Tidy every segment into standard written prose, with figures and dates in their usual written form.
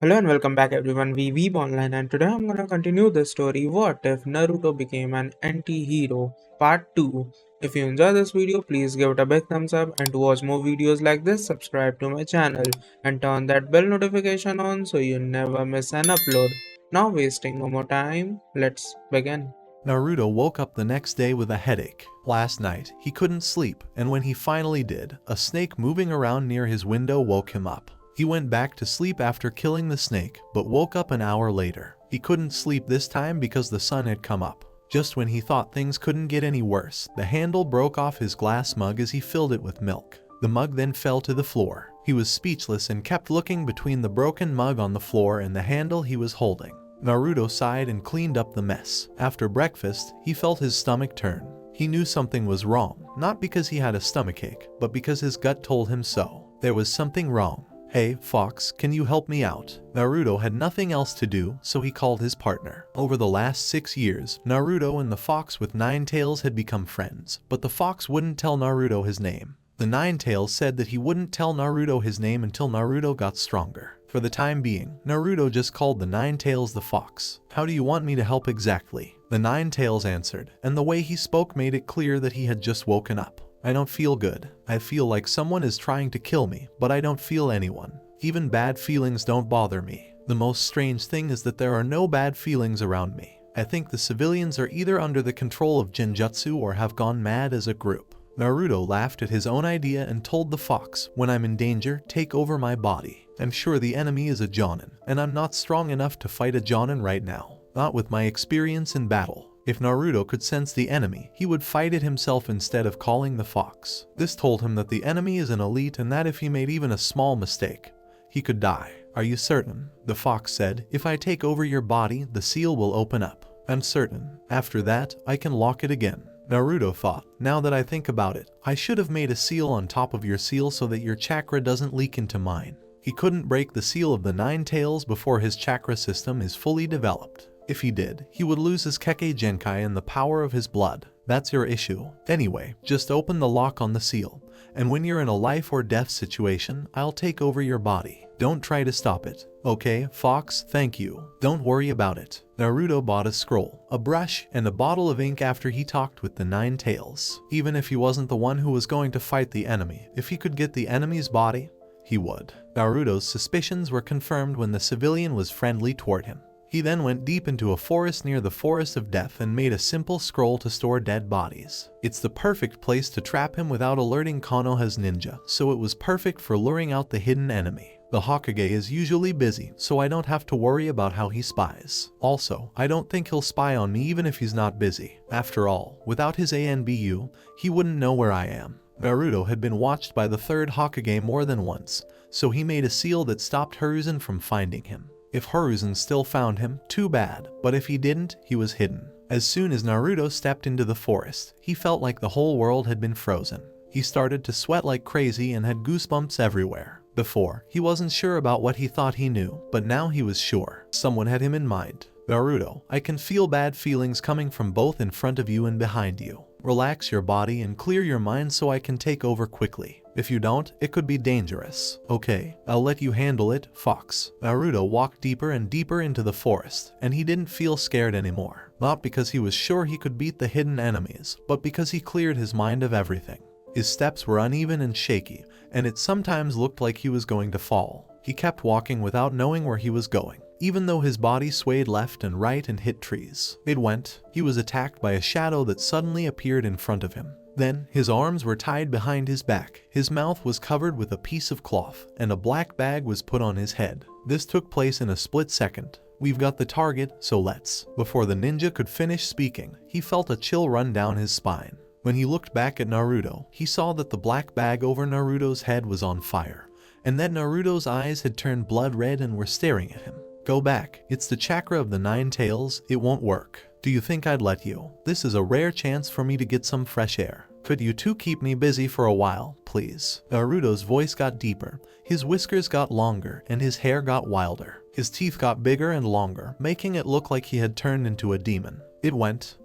Hello and welcome back everyone, we Weeb Online, and today I'm gonna continue the story What If Naruto Became an Anti-Hero Part 2. If you enjoy this video, please give it a big thumbs up, and to watch more videos like this, subscribe to my channel and turn that bell notification on so you never miss an upload. Now wasting no more time, let's begin. Naruto woke up the next day with a headache. Last night, he couldn't sleep, and when he finally did, a snake moving around near his window woke him up. He went back to sleep after killing the snake, but woke up an hour later. He couldn't sleep this time because the sun had come up. Just when he thought things couldn't get any worse, the handle broke off his glass mug as he filled it with milk. The mug then fell to the floor. He was speechless and kept looking between the broken mug on the floor and the handle he was holding. Naruto sighed and cleaned up the mess. After breakfast, he felt his stomach turn. He knew something was wrong, not because he had a stomachache, but because his gut told him so. There was something wrong. "Hey, Fox, can you help me out?" Naruto had nothing else to do, so he called his partner. Over the last 6 years, Naruto and the fox with 9 tails had become friends, but the fox wouldn't tell Naruto his name. The 9 tails said that he wouldn't tell Naruto his name until Naruto got stronger. For the time being, Naruto just called the 9 tails the fox. "How do you want me to help exactly?" The 9 tails answered, and the way he spoke made it clear that he had just woken up. "I don't feel good. I feel like someone is trying to kill me, but I don't feel anyone. Even bad feelings don't bother me. The most strange thing is that there are no bad feelings around me. I think the civilians are either under the control of genjutsu or have gone mad as a group." Naruto laughed at his own idea and told the fox, "When I'm in danger, take over my body. I'm sure the enemy is a jonin, and I'm not strong enough to fight a jonin right now. Not with my experience in battle." If Naruto could sense the enemy, he would fight it himself instead of calling the fox. This told him that the enemy is an elite and that if he made even a small mistake, he could die. "Are you certain?" The fox said. "If I take over your body, the seal will open up." "I'm certain. After that, I can lock it again." Naruto thought, "Now that I think about it, I should have made a seal on top of your seal so that your chakra doesn't leak into mine." He couldn't break the seal of the 9 tails before his chakra system is fully developed. If he did, he would lose his Kekkei Genkai and the power of his blood. That's your issue. Anyway, just open the lock on the seal, and when you're in a life or death situation, I'll take over your body. Don't try to stop it. "Okay, Fox, thank you. Don't worry about it." Naruto bought a scroll, a brush, and a bottle of ink after he talked with the 9 tails. Even if he wasn't the one who was going to fight the enemy, if he could get the enemy's body, he would. Naruto's suspicions were confirmed when the civilian was friendly toward him. He then went deep into a forest near the Forest of Death and made a simple scroll to store dead bodies. It's the perfect place to trap him without alerting Konoha's ninja, so it was perfect for luring out the hidden enemy. The Hokage is usually busy, so I don't have to worry about how he spies. Also, I don't think he'll spy on me even if he's not busy. After all, without his ANBU, he wouldn't know where I am. Naruto had been watched by the 3rd Hokage more than once, so he made a seal that stopped Hiruzen from finding him. If Hiruzen still found him, too bad, but if he didn't, he was hidden. As soon as Naruto stepped into the forest, he felt like the whole world had been frozen. He started to sweat like crazy and had goosebumps everywhere. Before, he wasn't sure about what he thought he knew, but now he was sure. Someone had him in mind. "Naruto, I can feel bad feelings coming from both in front of you and behind you. Relax your body and clear your mind so I can take over quickly. If you don't, it could be dangerous." "Okay, I'll let you handle it, Fox." Naruto walked deeper and deeper into the forest, and he didn't feel scared anymore. Not because he was sure he could beat the hidden enemies, but because he cleared his mind of everything. His steps were uneven and shaky, and it sometimes looked like he was going to fall. He kept walking without knowing where he was going, even though his body swayed left and right and hit trees. He was attacked by a shadow that suddenly appeared in front of him. Then, his arms were tied behind his back, his mouth was covered with a piece of cloth, and a black bag was put on his head. This took place in a split second. "We've got the target, so let's." Before the ninja could finish speaking, he felt a chill run down his spine. When he looked back at Naruto, he saw that the black bag over Naruto's head was on fire, and that Naruto's eyes had turned blood red and were staring at him. "Go back. It's the chakra of the 9 tails. It won't work. Do you think I'd let you? This is a rare chance for me to get some fresh air. Could you two keep me busy for a while, please?" Naruto's voice got deeper, his whiskers got longer, and his hair got wilder. His teeth got bigger and longer, making it look like he had turned into a demon. It went.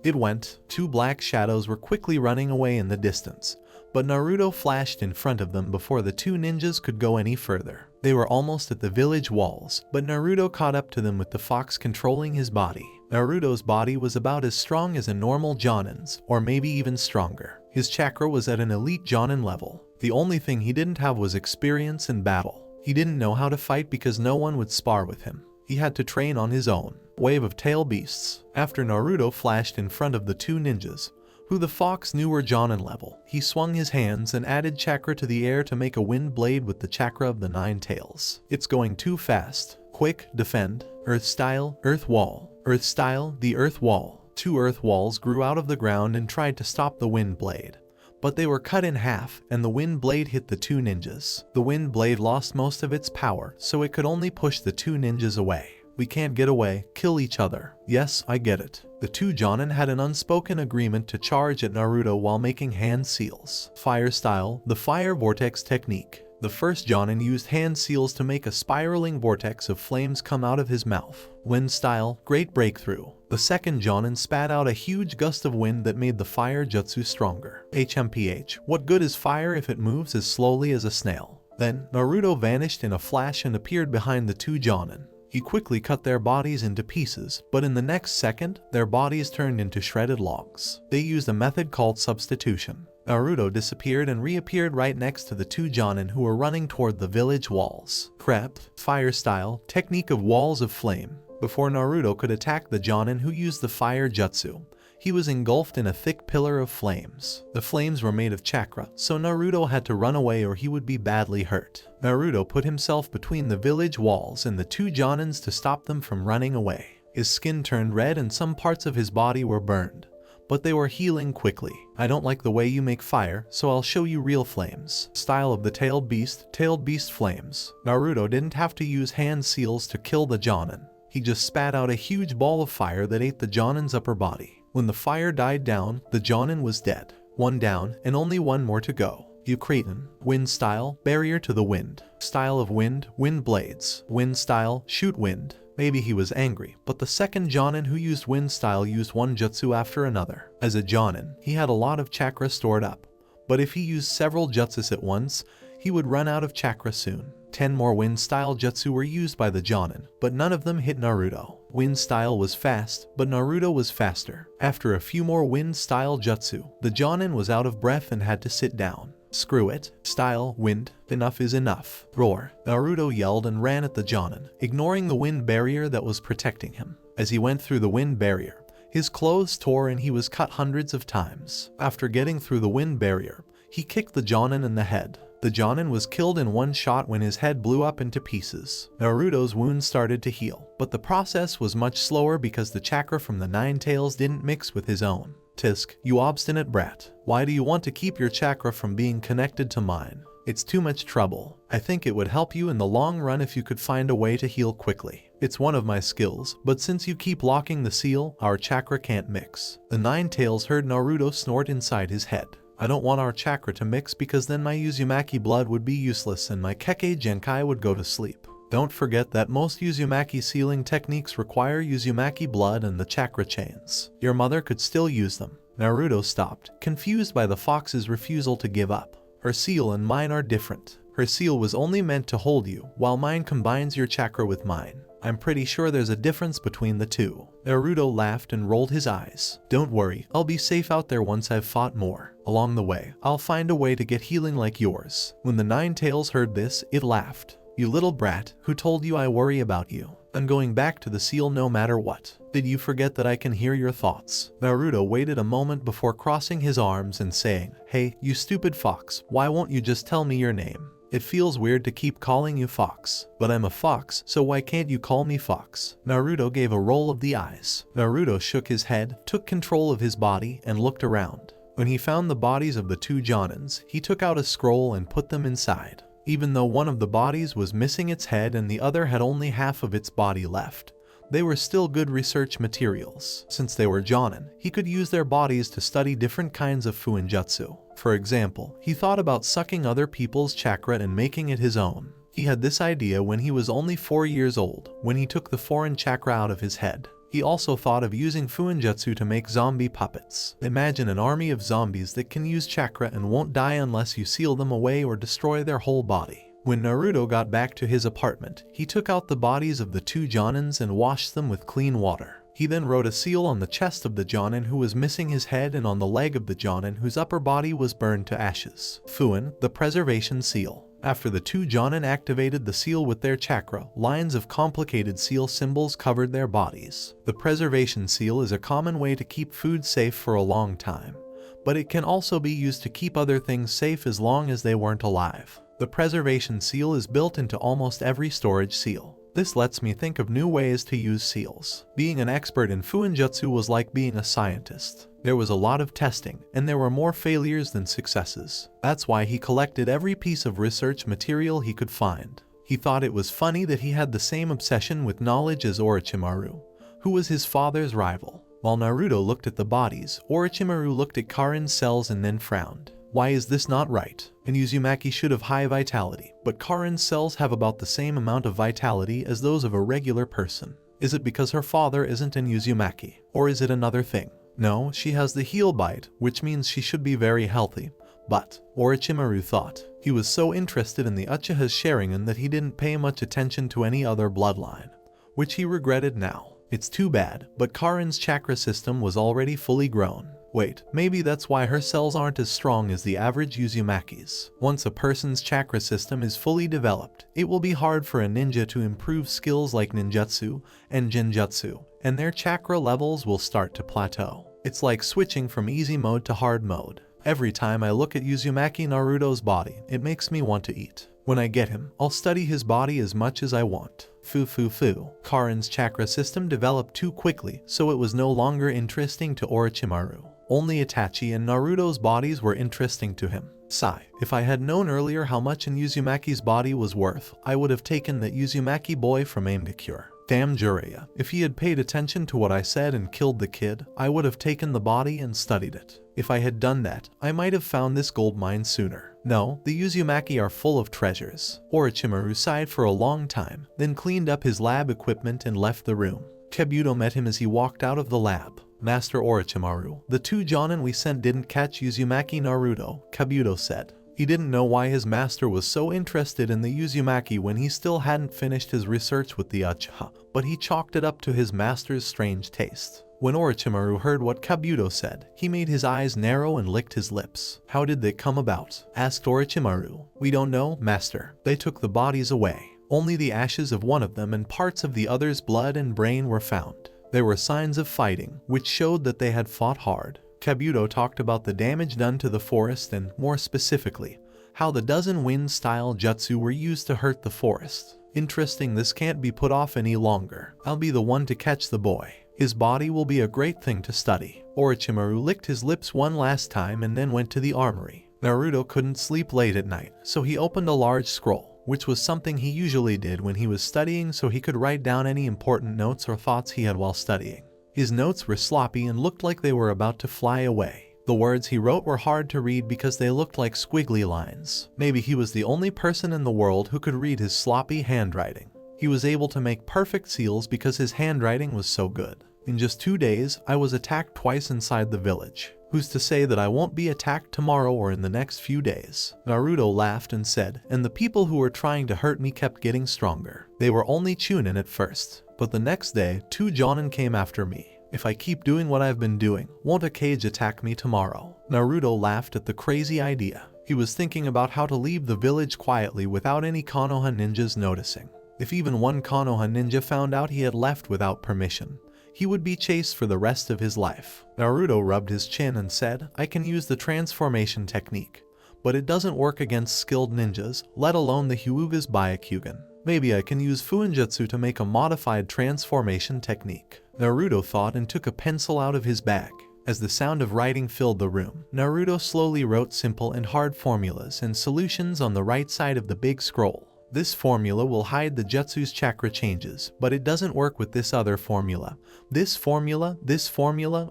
2 black shadows were quickly running away in the distance, but Naruto flashed in front of them before the 2 ninjas could go any further. They were almost at the village walls, but Naruto caught up to them with the fox controlling his body. Naruto's body was about as strong as a normal jonin's, or maybe even stronger. His chakra was at an elite jonin level. The only thing he didn't have was experience in battle. He didn't know how to fight because no one would spar with him. He had to train on his own. Wave of tail beasts. After Naruto flashed in front of the two ninjas, who the fox knew were jonin level, he swung his hands and added chakra to the air to make a wind blade with the chakra of the 9 tails. It's going too fast. Quick, defend. Earth style, earth wall. Earth style, the earth wall. 2 earth walls grew out of the ground and tried to stop the wind blade. But they were cut in half, and the wind blade hit the 2 ninjas. The wind blade lost most of its power, so it could only push the 2 ninjas away. We can't get away, kill each other. Yes, I get it. The 2 jonin had an unspoken agreement to charge at Naruto while making hand seals. Fire style, the fire vortex technique. The first jonin used hand seals to make a spiraling vortex of flames come out of his mouth. Wind style, great breakthrough. The second jonin spat out a huge gust of wind that made the fire jutsu stronger. HMPH, what good is fire if it moves as slowly as a snail? Then, Naruto vanished in a flash and appeared behind the 2 jonin. He quickly cut their bodies into pieces, but in the next second, their bodies turned into shredded logs. They used a method called substitution. Naruto disappeared and reappeared right next to the 2 jonin who were running toward the village walls. Prep, fire style, technique of walls of flame. Before Naruto could attack the jonin who used the fire jutsu, he was engulfed in a thick pillar of flames. The flames were made of chakra, so Naruto had to run away or he would be badly hurt. Naruto put himself between the village walls and the 2 jonins to stop them from running away. His skin turned red and some parts of his body were burned, but they were healing quickly. I don't like the way you make fire, so I'll show you real flames. Style of the tailed beast flames. Naruto didn't have to use hand seals to kill the jonin. He just spat out a huge ball of fire that ate the jonin's upper body. When the fire died down, the jonin was dead. 1 down, and only 1 more to go. Ukraine, wind style, barrier to the wind. Style of wind, wind blades. Wind style, shoot wind. Maybe he was angry, but the second jonin who used wind style used one jutsu after another. As a jonin, he had a lot of chakra stored up, but if he used several jutsus at once, he would run out of chakra soon. 10 more wind style jutsu were used by the jonin, but none of them hit Naruto. Wind style was fast, but Naruto was faster. After a few more wind style jutsu, the jonin was out of breath and had to sit down. Screw it. Style, wind, enough is enough. Roar. Naruto yelled and ran at the jonin, ignoring the wind barrier that was protecting him. As he went through the wind barrier, his clothes tore and he was cut hundreds of times. After getting through the wind barrier, he kicked the jonin in the head. The jonin was killed in 1 shot when his head blew up into pieces. Naruto's wounds started to heal, but the process was much slower because the chakra from the 9 tails didn't mix with his own. Tisk, you obstinate brat. Why do you want to keep your chakra from being connected to mine? It's too much trouble. I think it would help you in the long run if you could find a way to heal quickly. It's one of my skills, but since you keep locking the seal, our chakra can't mix. The 9 tails heard Naruto snort inside his head. I don't want our chakra to mix because then my Uzumaki blood would be useless and my Kekkei Genkai would go to sleep. Don't forget that most Uzumaki sealing techniques require Uzumaki blood and the chakra chains. Your mother could still use them. Naruto stopped, confused by the fox's refusal to give up. Her seal and mine are different. Her seal was only meant to hold you, while mine combines your chakra with mine. I'm pretty sure there's a difference between the 2. Naruto laughed and rolled his eyes. Don't worry, I'll be safe out there once I've fought more. Along the way, I'll find a way to get healing like yours. When the 9 tails heard this, it laughed. You little brat, who told you I worry about you? I'm going back to the seal no matter what. Did you forget that I can hear your thoughts? Naruto waited a moment before crossing his arms and saying, Hey, you stupid fox, why won't you just tell me your name? It feels weird to keep calling you Fox, but I'm a fox, so why can't you call me Fox? Naruto gave a roll of the eyes. Naruto shook his head, took control of his body, and looked around. When he found the bodies of the 2 jonins, he took out a scroll and put them inside. Even though one of the bodies was missing its head and the other had only half of its body left, they were still good research materials. Since they were jonin, he could use their bodies to study different kinds of fuinjutsu. For example, he thought about sucking other people's chakra and making it his own. He had this idea when he was only 4 years old, when he took the foreign chakra out of his head. He also thought of using Fuinjutsu to make zombie puppets. Imagine an army of zombies that can use chakra and won't die unless you seal them away or destroy their whole body. When Naruto got back to his apartment, he took out the bodies of the two jonins and washed them with clean water. He then wrote a seal on the chest of the jonin who was missing his head and on the leg of the jonin whose upper body was burned to ashes. Fuin, the preservation seal. After the two jonin activated the seal with their chakra, lines of complicated seal symbols covered their bodies. The preservation seal is a common way to keep food safe for a long time, but it can also be used to keep other things safe as long as they weren't alive. The preservation seal is built into almost every storage seal. This lets me think of new ways to use seals. Being an expert in Fuinjutsu was like being a scientist. There was a lot of testing, and there were more failures than successes. That's why he collected every piece of research material he could find. He thought it was funny that he had the same obsession with knowledge as Orochimaru, who was his father's rival. While Naruto looked at the bodies, Orochimaru looked at Karin's cells and then frowned. Why is this not right? And Uzumaki should have high vitality, but Karin's cells have about the same amount of vitality as those of a regular person. Is it because her father isn't in Uzumaki? Or is it another thing? No, she has the heel bite, which means she should be very healthy. But, Orochimaru thought, he was so interested in the Uchiha's Sharingan that he didn't pay much attention to any other bloodline, which he regretted now. It's too bad, but Karin's chakra system was already fully grown. Wait, maybe that's why her cells aren't as strong as the average Uzumaki's. Once a person's chakra system is fully developed, it will be hard for a ninja to improve skills like ninjutsu and genjutsu, and their chakra levels will start to plateau. It's like switching from easy mode to hard mode. Every time I look at Uzumaki Naruto's body, it makes me want to eat. When I get him, I'll study his body as much as I want. Karin's chakra system developed too quickly, so it was no longer interesting to Orochimaru. Only Itachi and Naruto's bodies were interesting to him. Sigh. If I had known earlier how much in Uzumaki's body was worth, I would have taken that Uzumaki boy from Aimdekure. Damn Jiraiya. If he had paid attention to what I said and killed the kid, I would have taken the body and studied it. If I had done that, I might have found this gold mine sooner. No, the Uzumaki are full of treasures. Orochimaru sighed for a long time, then cleaned up his lab equipment and left the room. Kabuto met him as he walked out of the lab. Master Orochimaru, the two jonin we sent didn't catch Uzumaki Naruto, Kabuto said. He didn't know why his master was so interested in the Uzumaki when he still hadn't finished his research with the Uchiha, but he chalked it up to his master's strange taste. When Orochimaru heard what Kabuto said, he made his eyes narrow and licked his lips. How did they come about? Asked Orochimaru. We don't know, master. They took the bodies away. Only the ashes of one of them and parts of the other's blood and brain were found. There were signs of fighting, which showed that they had fought hard. Kabuto talked about the damage done to the forest and, more specifically, how the dozen wind-style jutsu were used to hurt the forest. Interesting, this can't be put off any longer. I'll be the one to catch the boy. His body will be a great thing to study. Orochimaru licked his lips one last time and then went to the armory. Naruto couldn't sleep late at night, so he opened a large scroll, which was something he usually did when he was studying so he could write down any important notes or thoughts he had while studying. His notes were sloppy and looked like they were about to fly away. The words he wrote were hard to read because they looked like squiggly lines. Maybe he was the only person in the world who could read his sloppy handwriting. He was able to make perfect seals because his handwriting was so good. In just 2 days, I was attacked twice inside the village. Who's to say that I won't be attacked tomorrow or in the next few days? Naruto laughed and said, and the people who were trying to hurt me kept getting stronger. They were only chunin at first, but the next day, 2 jonin came after me. If I keep doing what I've been doing, won't a cage attack me tomorrow? Naruto laughed at the crazy idea. He was thinking about how to leave the village quietly without any Konoha ninjas noticing. If even one Konoha ninja found out he had left without permission, he would be chased for the rest of his life. Naruto rubbed his chin and said, I can use the transformation technique, but it doesn't work against skilled ninjas, let alone the Hyuga's Byakugan. Maybe I can use Fuinjutsu to make a modified transformation technique. Naruto thought and took a pencil out of his bag. As the sound of writing filled the room, Naruto slowly wrote simple and hard formulas and solutions on the right side of the big scroll. This formula will hide the jutsu's chakra changes, but it doesn't work with this other formula. This formula,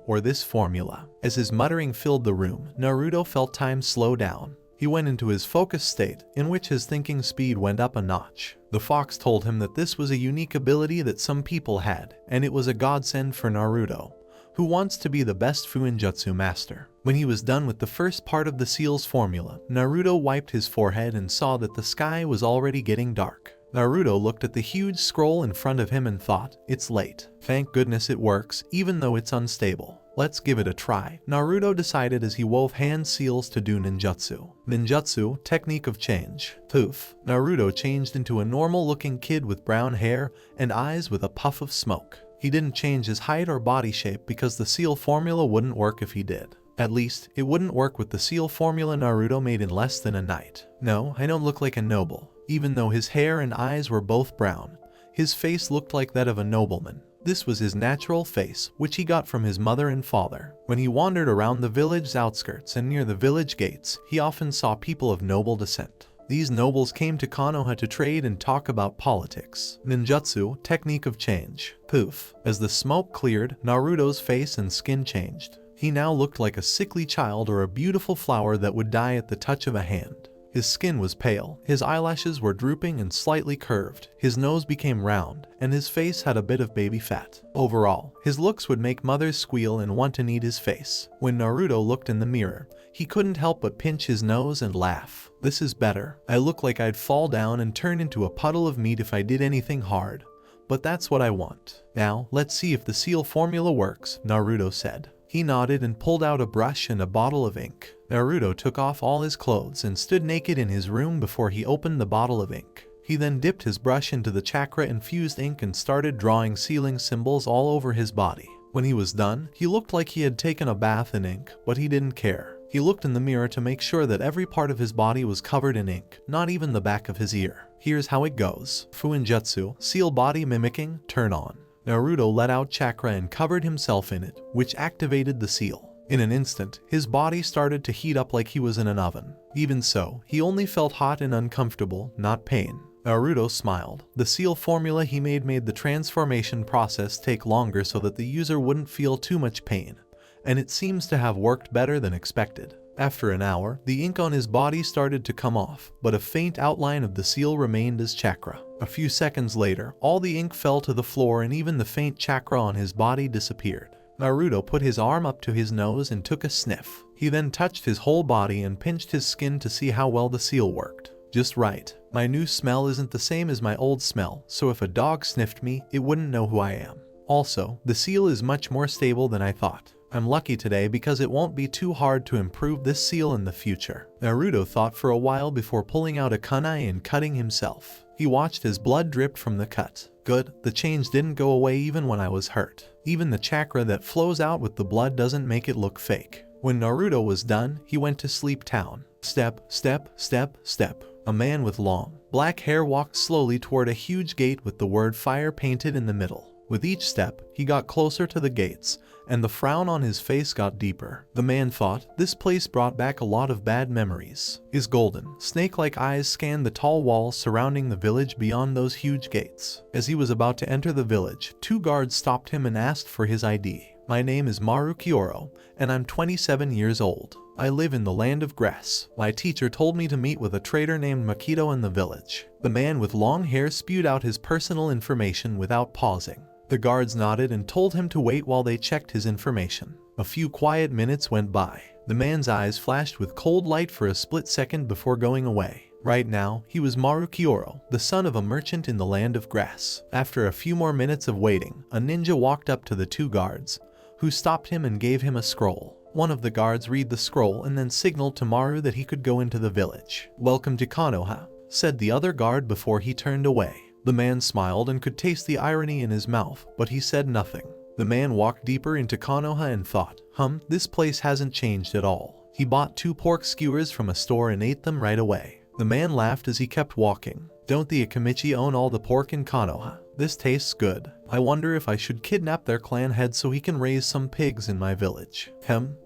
or this formula. As his muttering filled the room, Naruto felt time slow down. He went into his focus state, in which his thinking speed went up a notch. The fox told him that this was a unique ability that some people had, and it was a godsend for Naruto, who wants to be the best Fuinjutsu Master. When he was done with the first part of the seal's formula, Naruto wiped his forehead and saw that the sky was already getting dark. Naruto looked at the huge scroll in front of him and thought, it's late. Thank goodness it works, even though it's unstable. Let's give it a try, Naruto decided as he wove hand seals to do ninjutsu. Ninjutsu, technique of change. Poof. Naruto changed into a normal-looking kid with brown hair and eyes with a puff of smoke. He didn't change his height or body shape because the seal formula wouldn't work if he did. At least, it wouldn't work with the seal formula Naruto made in less than a night. No, I don't look like a noble. Even though his hair and eyes were both brown, his face looked like that of a nobleman. This was his natural face, which he got from his mother and father. When he wandered around the village's outskirts and near the village gates, he often saw people of noble descent. These nobles came to Konoha to trade and talk about politics. Ninjutsu, technique of change. Poof. As the smoke cleared, Naruto's face and skin changed. He now looked like a sickly child or a beautiful flower that would die at the touch of a hand. His skin was pale, his eyelashes were drooping and slightly curved, his nose became round, and his face had a bit of baby fat. Overall, his looks would make mothers squeal and want to knead his face. When Naruto looked in the mirror, he couldn't help but pinch his nose and laugh. This is better. I look like I'd fall down and turn into a puddle of meat if I did anything hard. But that's what I want. Now, let's see if the seal formula works, Naruto said. He nodded and pulled out a brush and a bottle of ink. Naruto took off all his clothes and stood naked in his room before he opened the bottle of ink. He then dipped his brush into the chakra-infused ink and started drawing sealing symbols all over his body. When he was done, he looked like he had taken a bath in ink, but he didn't care. He looked in the mirror to make sure that every part of his body was covered in ink, not even the back of his ear. Here's how it goes. Fuinjutsu, seal body mimicking, turn on. Naruto let out chakra and covered himself in it, which activated the seal. In an instant, his body started to heat up like he was in an oven. Even so, he only felt hot and uncomfortable, not pain. Naruto smiled. The seal formula he made the transformation process take longer so that the user wouldn't feel too much pain, and it seems to have worked better than expected. After an hour, the ink on his body started to come off, but a faint outline of the seal remained as chakra. A few seconds later, all the ink fell to the floor and even the faint chakra on his body disappeared. Naruto put his arm up to his nose and took a sniff. He then touched his whole body and pinched his skin to see how well the seal worked. Just right. My new smell isn't the same as my old smell, so if a dog sniffed me, it wouldn't know who I am. Also, the seal is much more stable than I thought. I'm lucky today because it won't be too hard to improve this seal in the future. Naruto thought for a while before pulling out a kunai and cutting himself. He watched as blood dripped from the cut. Good, the change didn't go away even when I was hurt. Even the chakra that flows out with the blood doesn't make it look fake. When Naruto was done, he went to Sleep Town. Step, step, step, step. A man with long, black hair walked slowly toward a huge gate with the word fire painted in the middle. With each step, he got closer to the gates, and the frown on his face got deeper. The man thought, this place brought back a lot of bad memories. His golden, snake-like eyes scanned the tall walls surrounding the village beyond those huge gates. As he was about to enter the village, two guards stopped him and asked for his ID. My name is Marukioro, and I'm 27 years old. I live in the land of grass. My teacher told me to meet with a trader named Makito in the village. The man with long hair spewed out his personal information without pausing. The guards nodded and told him to wait while they checked his information. A few quiet minutes went by. The man's eyes flashed with cold light for a split second before going away. Right now, he was Marukioro, the son of a merchant in the land of grass. After a few more minutes of waiting, a ninja walked up to the two guards, who stopped him and gave him a scroll. One of the guards read the scroll and then signaled to Maru that he could go into the village. Welcome to Konoha, said the other guard before he turned away. The man smiled and could taste the irony in his mouth, but he said nothing. The man walked deeper into Konoha and thought, this place hasn't changed at all. He bought 2 pork skewers from a store and ate them right away. The man laughed as he kept walking. Don't the Akamichi own all the pork in Konoha? This tastes good. I wonder if I should kidnap their clan head so he can raise some pigs in my village.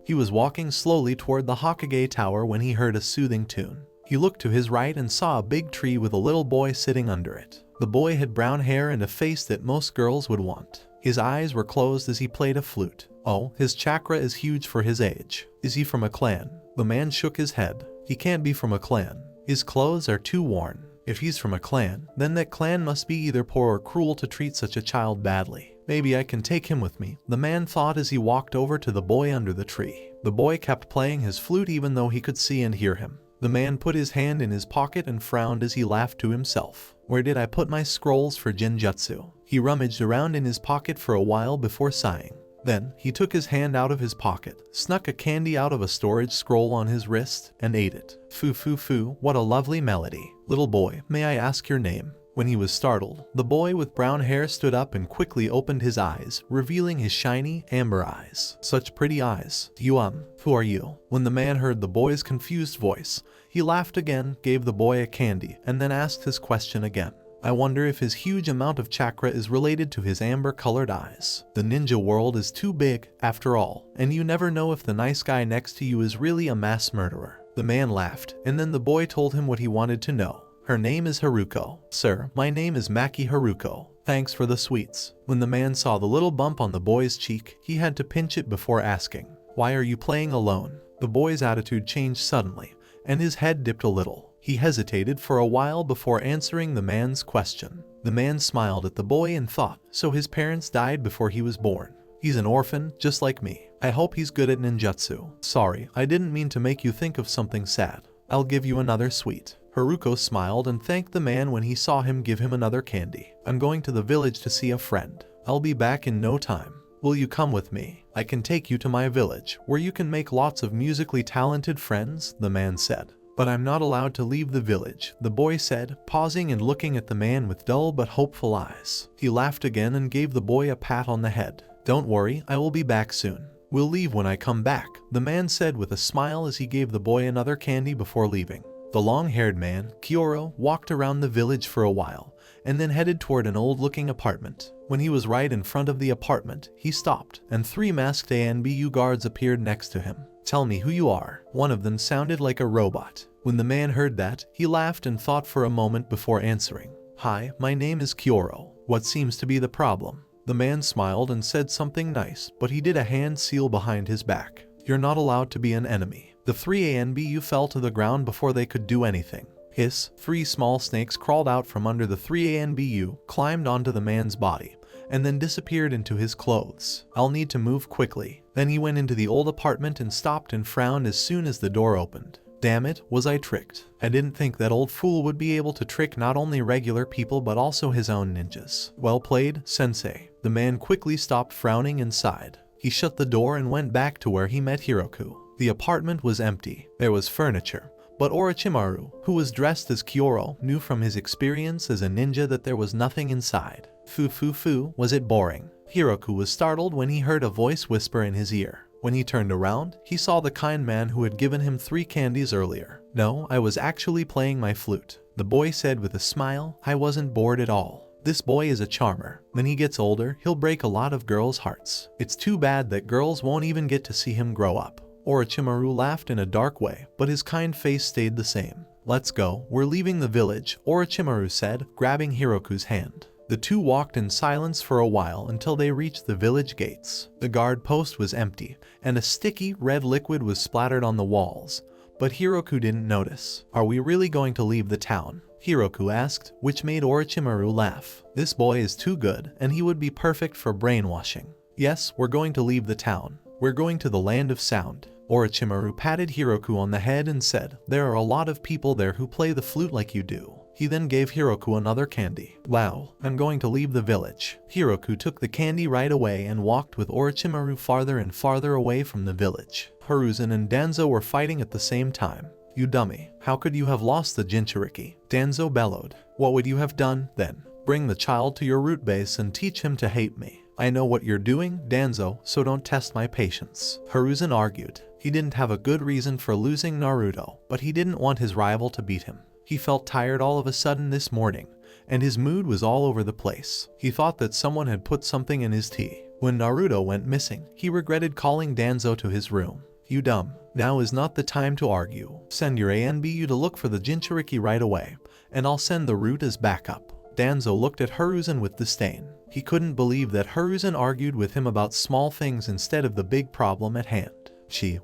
He was walking slowly toward the Hokage Tower when he heard a soothing tune. He looked to his right and saw a big tree with a little boy sitting under it. The boy had brown hair and a face that most girls would want. His eyes were closed as he played a flute. Oh, his chakra is huge for his age. Is he from a clan? The man shook his head. He can't be from a clan. His clothes are too worn. If he's from a clan, then that clan must be either poor or cruel to treat such a child badly. Maybe I can take him with me, the man thought as he walked over to the boy under the tree. The boy kept playing his flute even though he could see and hear him. The man put his hand in his pocket and frowned as he laughed to himself. Where did I put my scrolls for genjutsu? He rummaged around in his pocket for a while before sighing. Then, he took his hand out of his pocket, snuck a candy out of a storage scroll on his wrist, and ate it. Foo foo foo, what a lovely melody. Little boy, may I ask your name? When he was startled, the boy with brown hair stood up and quickly opened his eyes, revealing his shiny, amber eyes. Such pretty eyes. Who are you? When the man heard the boy's confused voice, he laughed again, gave the boy a candy, and then asked his question again. I wonder if his huge amount of chakra is related to his amber-colored eyes. The ninja world is too big, after all, and you never know if the nice guy next to you is really a mass murderer. The man laughed, and then the boy told him what he wanted to know. Her name is Haruko. Sir, my name is Maki Haruko. Thanks for the sweets. When the man saw the little bump on the boy's cheek, he had to pinch it before asking, why are you playing alone? The boy's attitude changed suddenly, and his head dipped a little. He hesitated for a while before answering the man's question. The man smiled at the boy and thought, so his parents died before he was born. He's an orphan, just like me. I hope he's good at ninjutsu. Sorry, I didn't mean to make you think of something sad. I'll give you another sweet. Haruko smiled and thanked the man when he saw him give him another candy. I'm going to the village to see a friend. I'll be back in no time. Will you come with me? I can take you to my village, where you can make lots of musically talented friends, the man said. But I'm not allowed to leave the village, the boy said, pausing and looking at the man with dull but hopeful eyes. He laughed again and gave the boy a pat on the head. Don't worry, I will be back soon. We'll leave when I come back, the man said with a smile as he gave the boy another candy before leaving. The long-haired man, Kyouro, walked around the village for a while, and then headed toward an old-looking apartment. When he was right in front of the apartment, he stopped, and 3 masked ANBU guards appeared next to him. Tell me who you are. One of them sounded like a robot. When the man heard that, he laughed and thought for a moment before answering. Hi, my name is Kyouro. What seems to be the problem? The man smiled and said something nice, but he did a hand seal behind his back. You're not allowed to be an enemy. The 3 ANBU fell to the ground before they could do anything. Hiss, 3 small snakes crawled out from under the 3 ANBU, climbed onto the man's body, and then disappeared into his clothes. I'll need to move quickly. Then he went into the old apartment and stopped and frowned as soon as the door opened. Damn it, was I tricked? I didn't think that old fool would be able to trick not only regular people but also his own ninjas. Well played, sensei. The man quickly stopped frowning and sighed. He shut the door and went back to where he met Hiroku. The apartment was empty. There was furniture, but Orochimaru, who was dressed as Kyouro, knew from his experience as a ninja that there was nothing inside. Foo, was it boring? Hiroku was startled when he heard a voice whisper in his ear. When he turned around, he saw the kind man who had given him 3 candies earlier. No, I was actually playing my flute. The boy said with a smile, I wasn't bored at all. This boy is a charmer. When he gets older, he'll break a lot of girls' hearts. It's too bad that girls won't even get to see him grow up. Orochimaru laughed in a dark way, but his kind face stayed the same. Let's go, we're leaving the village, Orochimaru said, grabbing Hiroku's hand. The two walked in silence for a while until they reached the village gates. The guard post was empty, and a sticky, red liquid was splattered on the walls. But Hiroku didn't notice. Are we really going to leave the town? Hiroku asked, which made Orochimaru laugh. This boy is too good, and he would be perfect for brainwashing. Yes, we're going to leave the town. We're going to the land of sound. Orochimaru patted Hiroku on the head and said, there are a lot of people there who play the flute like you do. He then gave Hiroku another candy. Wow, I'm going to leave the village. Hiroku took the candy right away and walked with Orochimaru farther and farther away from the village. Hiruzen and Danzo were fighting at the same time. You dummy, how could you have lost the Jinchuriki? Danzo bellowed. What would you have done, then? Bring the child to your root base and teach him to hate me. I know what you're doing, Danzo, so don't test my patience. Hiruzen argued. He didn't have a good reason for losing Naruto, but he didn't want his rival to beat him. He felt tired all of a sudden this morning, and his mood was all over the place. He thought that someone had put something in his tea. When Naruto went missing, he regretted calling Danzo to his room. You dumb. Now is not the time to argue. Send your ANBU to look for the Jinchuriki right away, and I'll send the root as backup. Danzo looked at Hiruzen with disdain. He couldn't believe that Hiruzen argued with him about small things instead of the big problem at hand.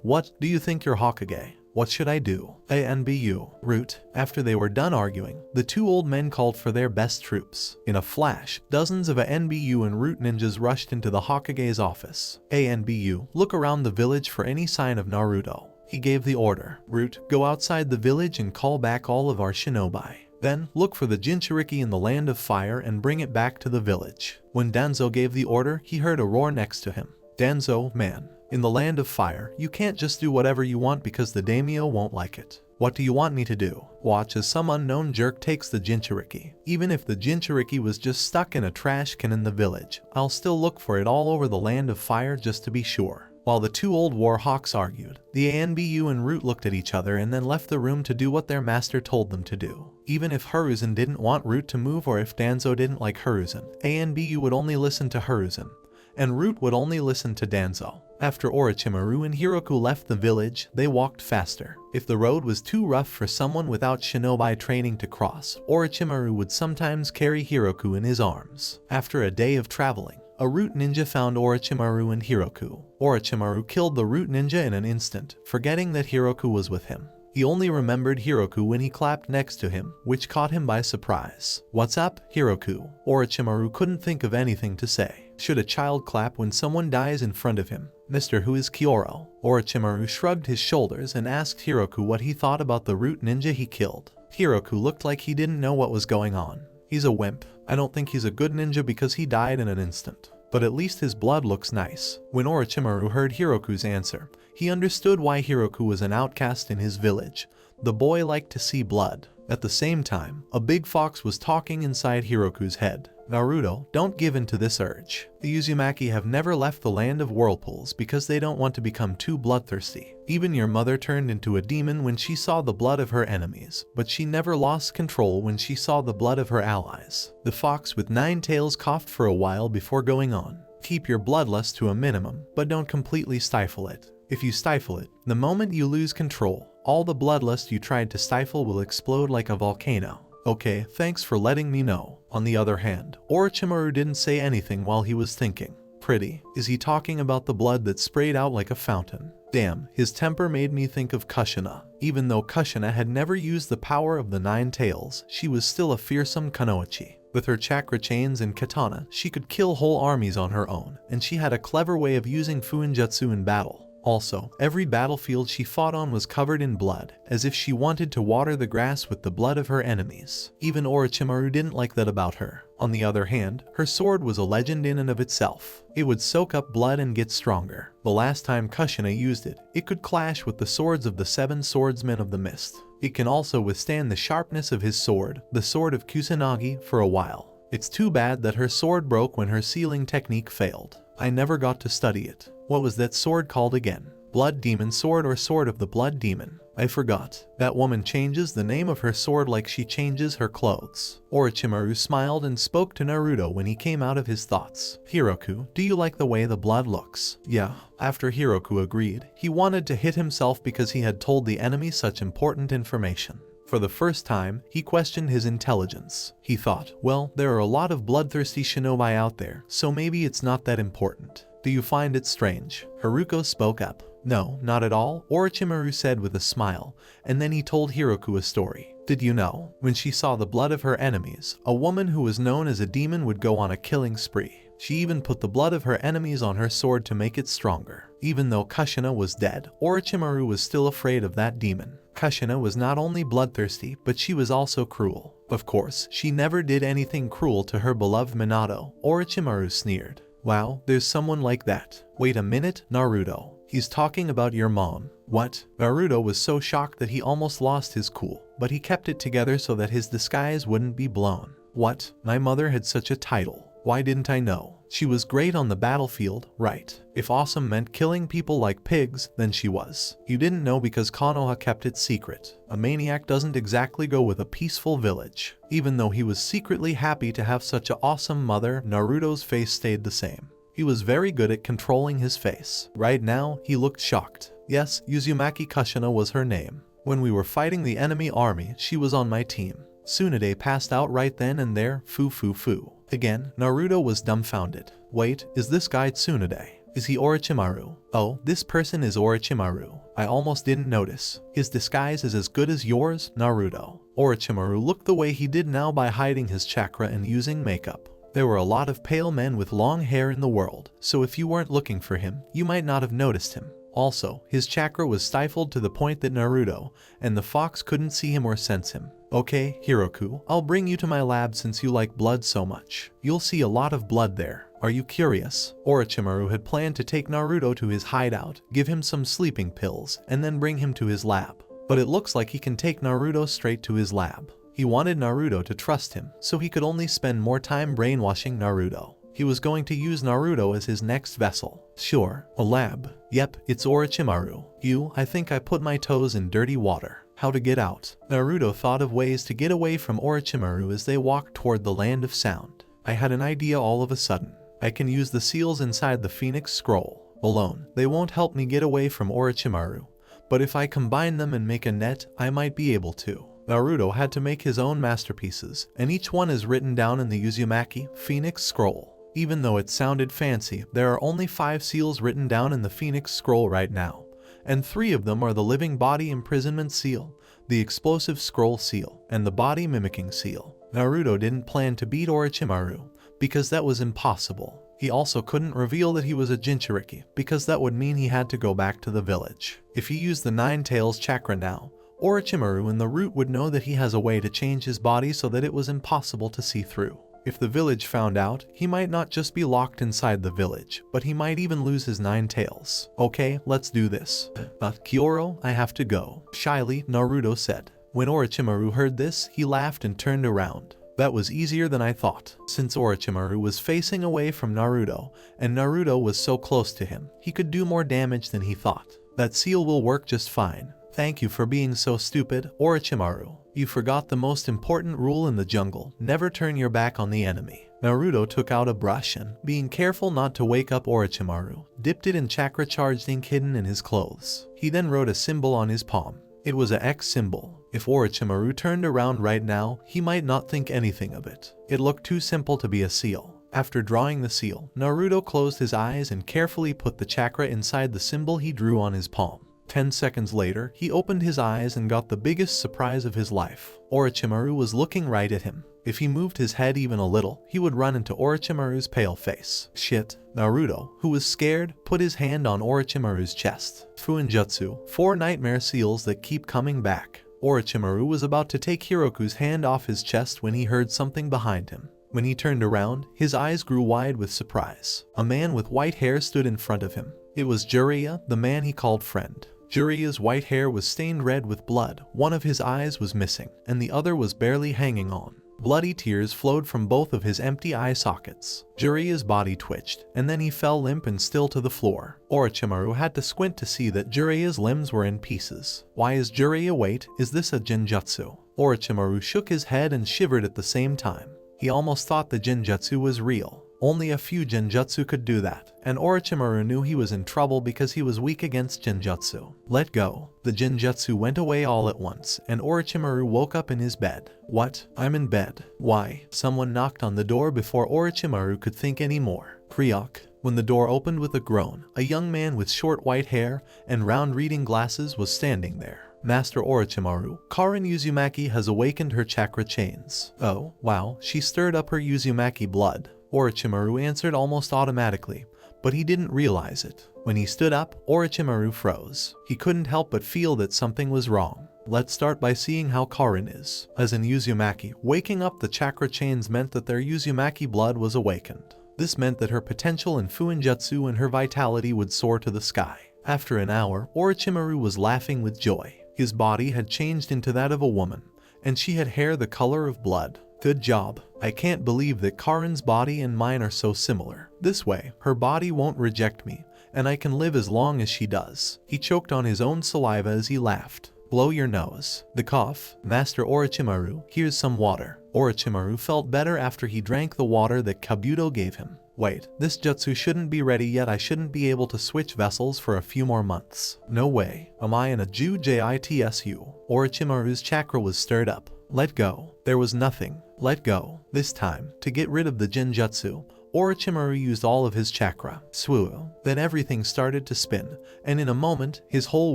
What, do you think you're Hokage? What should I do? ANBU. Root. After they were done arguing, the two old men called for their best troops. In a flash, dozens of ANBU and Root ninjas rushed into the Hokage's office. ANBU. Look around the village for any sign of Naruto. He gave the order. Root. Go outside the village and call back all of our shinobi. Then, look for the Jinchuriki in the Land of Fire and bring it back to the village. When Danzo gave the order, he heard a roar next to him. Danzo, man. In the Land of Fire, you can't just do whatever you want because the daimyo won't like it. What do you want me to do? Watch as some unknown jerk takes the Jinchuriki. Even if the Jinchuriki was just stuck in a trash can in the village, I'll still look for it all over the Land of Fire just to be sure. While the two old war hawks argued, the ANBU and Root looked at each other and then left the room to do what their master told them to do. Even if Hiruzen didn't want Root to move or if Danzo didn't like Hiruzen, ANBU would only listen to Hiruzen, and Root would only listen to Danzo. After Orochimaru and Hiroku left the village, they walked faster. If the road was too rough for someone without shinobi training to cross, Orochimaru would sometimes carry Hiroku in his arms. After a day of traveling, a Root ninja found Orochimaru and Hiroku. Orochimaru killed the Root ninja in an instant, forgetting that Hiroku was with him. He only remembered Hiroku when he clapped next to him, which caught him by surprise. What's up, Hiroku? Orochimaru couldn't think of anything to say. Should a child clap when someone dies in front of him? Mr. Who is Kyorō? Orochimaru shrugged his shoulders and asked Hiroku what he thought about the Root ninja he killed. Hiroku looked like he didn't know what was going on. He's a wimp. I don't think he's a good ninja because he died in an instant. But at least his blood looks nice. When Orochimaru heard Hiroku's answer, he understood why Hiroku was an outcast in his village. The boy liked to see blood. At the same time, a big fox was talking inside Hiroku's head. Naruto, don't give in to this urge. The Uzumaki have never left the land of whirlpools because they don't want to become too bloodthirsty. Even your mother turned into a demon when she saw the blood of her enemies, but she never lost control when she saw the blood of her allies. The fox with 9 tails coughed for a while before going on. Keep your bloodlust to a minimum, but don't completely stifle it. If you stifle it, the moment you lose control, all the bloodlust you tried to stifle will explode like a volcano. Okay, thanks for letting me know. On the other hand, Orochimaru didn't say anything while he was thinking. Pretty. Is he talking about the blood that sprayed out like a fountain? Damn, his temper made me think of Kushina. Even though Kushina had never used the power of the 9 tails, she was still a fearsome kunoichi. With her chakra chains and katana, she could kill whole armies on her own, and she had a clever way of using Fuinjutsu in battle. Also, every battlefield she fought on was covered in blood, as if she wanted to water the grass with the blood of her enemies. Even Orochimaru didn't like that about her. On the other hand, her sword was a legend in and of itself. It would soak up blood and get stronger. The last time Kushina used it, it could clash with the swords of the 7 swordsmen of the mist. It can also withstand the sharpness of his sword, the sword of Kusanagi, for a while. It's too bad that her sword broke when her sealing technique failed. I never got to study it. What was that sword called again? Blood Demon Sword or Sword of the Blood Demon? I forgot. That woman changes the name of her sword like she changes her clothes. Orochimaru smiled and spoke to Naruto when he came out of his thoughts. Hiroku, do you like the way the blood looks? Yeah. After Hiroku agreed, he wanted to hit himself because he had told the enemy such important information. For the first time, he questioned his intelligence. He thought, well, there are a lot of bloodthirsty shinobi out there, so maybe it's not that important. Do you find it strange? Haruko spoke up. No, not at all, Orochimaru said with a smile, and then he told Hiroku a story. Did you know? When she saw the blood of her enemies, a woman who was known as a demon would go on a killing spree. She even put the blood of her enemies on her sword to make it stronger. Even though Kushina was dead, Orochimaru was still afraid of that demon. Kushina was not only bloodthirsty, but she was also cruel. Of course, she never did anything cruel to her beloved Minato. Orochimaru sneered. Wow, there's someone like that. Wait a minute, Naruto. He's talking about your mom. What? Naruto was so shocked that he almost lost his cool, but he kept it together so that his disguise wouldn't be blown. What? My mother had such a title. Why didn't I know? She was great on the battlefield, right? If awesome meant killing people like pigs, then she was. You didn't know because Konoha kept it secret. A maniac doesn't exactly go with a peaceful village. Even though he was secretly happy to have such an awesome mother, Naruto's face stayed the same. He was very good at controlling his face. Right now, he looked shocked. Yes, Uzumaki Kushina was her name. When we were fighting the enemy army, she was on my team. Tsunade passed out right then and there, foo. Again, Naruto was dumbfounded. Wait, is this guy Tsunade? Is he Orochimaru? Oh, this person is Orochimaru. I almost didn't notice. His disguise is as good as yours, Naruto. Orochimaru looked the way he did now by hiding his chakra and using makeup. There were a lot of pale men with long hair in the world, so if you weren't looking for him, you might not have noticed him. Also, his chakra was stifled to the point that Naruto and the fox couldn't see him or sense him. Okay, Hiroku, I'll bring you to my lab since you like blood so much. You'll see a lot of blood there. Are you curious? Orochimaru had planned to take Naruto to his hideout, give him some sleeping pills, and then bring him to his lab. But it looks like he can take Naruto straight to his lab. He wanted Naruto to trust him, so he could only spend more time brainwashing Naruto. He was going to use Naruto as his next vessel. Sure, a lab. Yep, it's Orochimaru. I think I put my toes in dirty water. How to get out? Naruto thought of ways to get away from Orochimaru as they walked toward the land of sound. I had an idea all of a sudden. I can use the seals inside the Phoenix Scroll. Alone, they won't help me get away from Orochimaru. But if I combine them and make a net, I might be able to. Naruto had to make his own masterpieces, and each one is written down in the Uzumaki Phoenix Scroll. Even though it sounded fancy, there are only 5 seals written down in the Phoenix Scroll right now, and 3 of them are the Living Body Imprisonment Seal, the Explosive Scroll Seal, and the Body Mimicking Seal. Naruto didn't plan to beat Orochimaru, because that was impossible. He also couldn't reveal that he was a Jinchuriki, because that would mean he had to go back to the village. If he used the Nine Tails chakra now, Orochimaru and the root would know that he has a way to change his body so that it was impossible to see through. If the village found out, he might not just be locked inside the village, but he might even lose his 9 tails. Okay, let's do this. But Kyoro, I have to go, shyly, Naruto said. When Orochimaru heard this, he laughed and turned around. That was easier than I thought. Since Orochimaru was facing away from Naruto, and Naruto was so close to him, he could do more damage than he thought. That seal will work just fine. Thank you for being so stupid, Orochimaru. You forgot the most important rule in the jungle, never turn your back on the enemy. Naruto took out a brush and, being careful not to wake up Orochimaru, dipped it in chakra-charged ink hidden in his clothes. He then wrote a symbol on his palm. It was a X symbol. If Orochimaru turned around right now, he might not think anything of it. It looked too simple to be a seal. After drawing the seal, Naruto closed his eyes and carefully put the chakra inside the symbol he drew on his palm. 10 seconds later, he opened his eyes and got the biggest surprise of his life. Orochimaru was looking right at him. If he moved his head even a little, he would run into Orochimaru's pale face. Shit. Naruto, who was scared, put his hand on Orochimaru's chest. Fuinjutsu, 4 nightmare seals that keep coming back. Orochimaru was about to take Hiroku's hand off his chest when he heard something behind him. When he turned around, his eyes grew wide with surprise. A man with white hair stood in front of him. It was Jiraiya, the man he called friend. Jiraiya's white hair was stained red with blood, one of his eyes was missing, and the other was barely hanging on. Bloody tears flowed from both of his empty eye sockets. Jiraiya's body twitched, and then he fell limp and still to the floor. Orochimaru had to squint to see that Jiraiya's limbs were in pieces. Why is Jiraiya wait? Is this a genjutsu? Orochimaru shook his head and shivered at the same time. He almost thought the genjutsu was real. Only a few genjutsu could do that, and Orochimaru knew he was in trouble because he was weak against genjutsu. Let go. The genjutsu went away all at once, and Orochimaru woke up in his bed. What? I'm in bed. Why? Someone knocked on the door before Orochimaru could think anymore. Kriok. When the door opened with a groan, a young man with short white hair and round reading glasses was standing there. Master Orochimaru, Karin Uzumaki has awakened her chakra chains. Oh, wow, she stirred up her Uzumaki blood. Orochimaru answered almost automatically, but he didn't realize it. When he stood up, Orochimaru froze. He couldn't help but feel that something was wrong. Let's start by seeing how Karin is. As in Uzumaki, waking up the chakra chains meant that their Uzumaki blood was awakened. This meant that her potential in Fuinjutsu and her vitality would soar to the sky. After an hour, Orochimaru was laughing with joy. His body had changed into that of a woman, and she had hair the color of blood. Good job. I can't believe that Karin's body and mine are so similar. This way, her body won't reject me, and I can live as long as she does. He choked on his own saliva as he laughed. Blow your nose. The cough. Master Orochimaru, here's some water. Orochimaru felt better after he drank the water that Kabuto gave him. Wait, this jutsu shouldn't be ready yet. I shouldn't be able to switch vessels for a few more months. No way. Am I in a jujitsu? Orochimaru's chakra was stirred up. Let go. There was nothing. Let go. This time, to get rid of the genjutsu, Orochimaru used all of his chakra, swoo. Then everything started to spin, and in a moment, his whole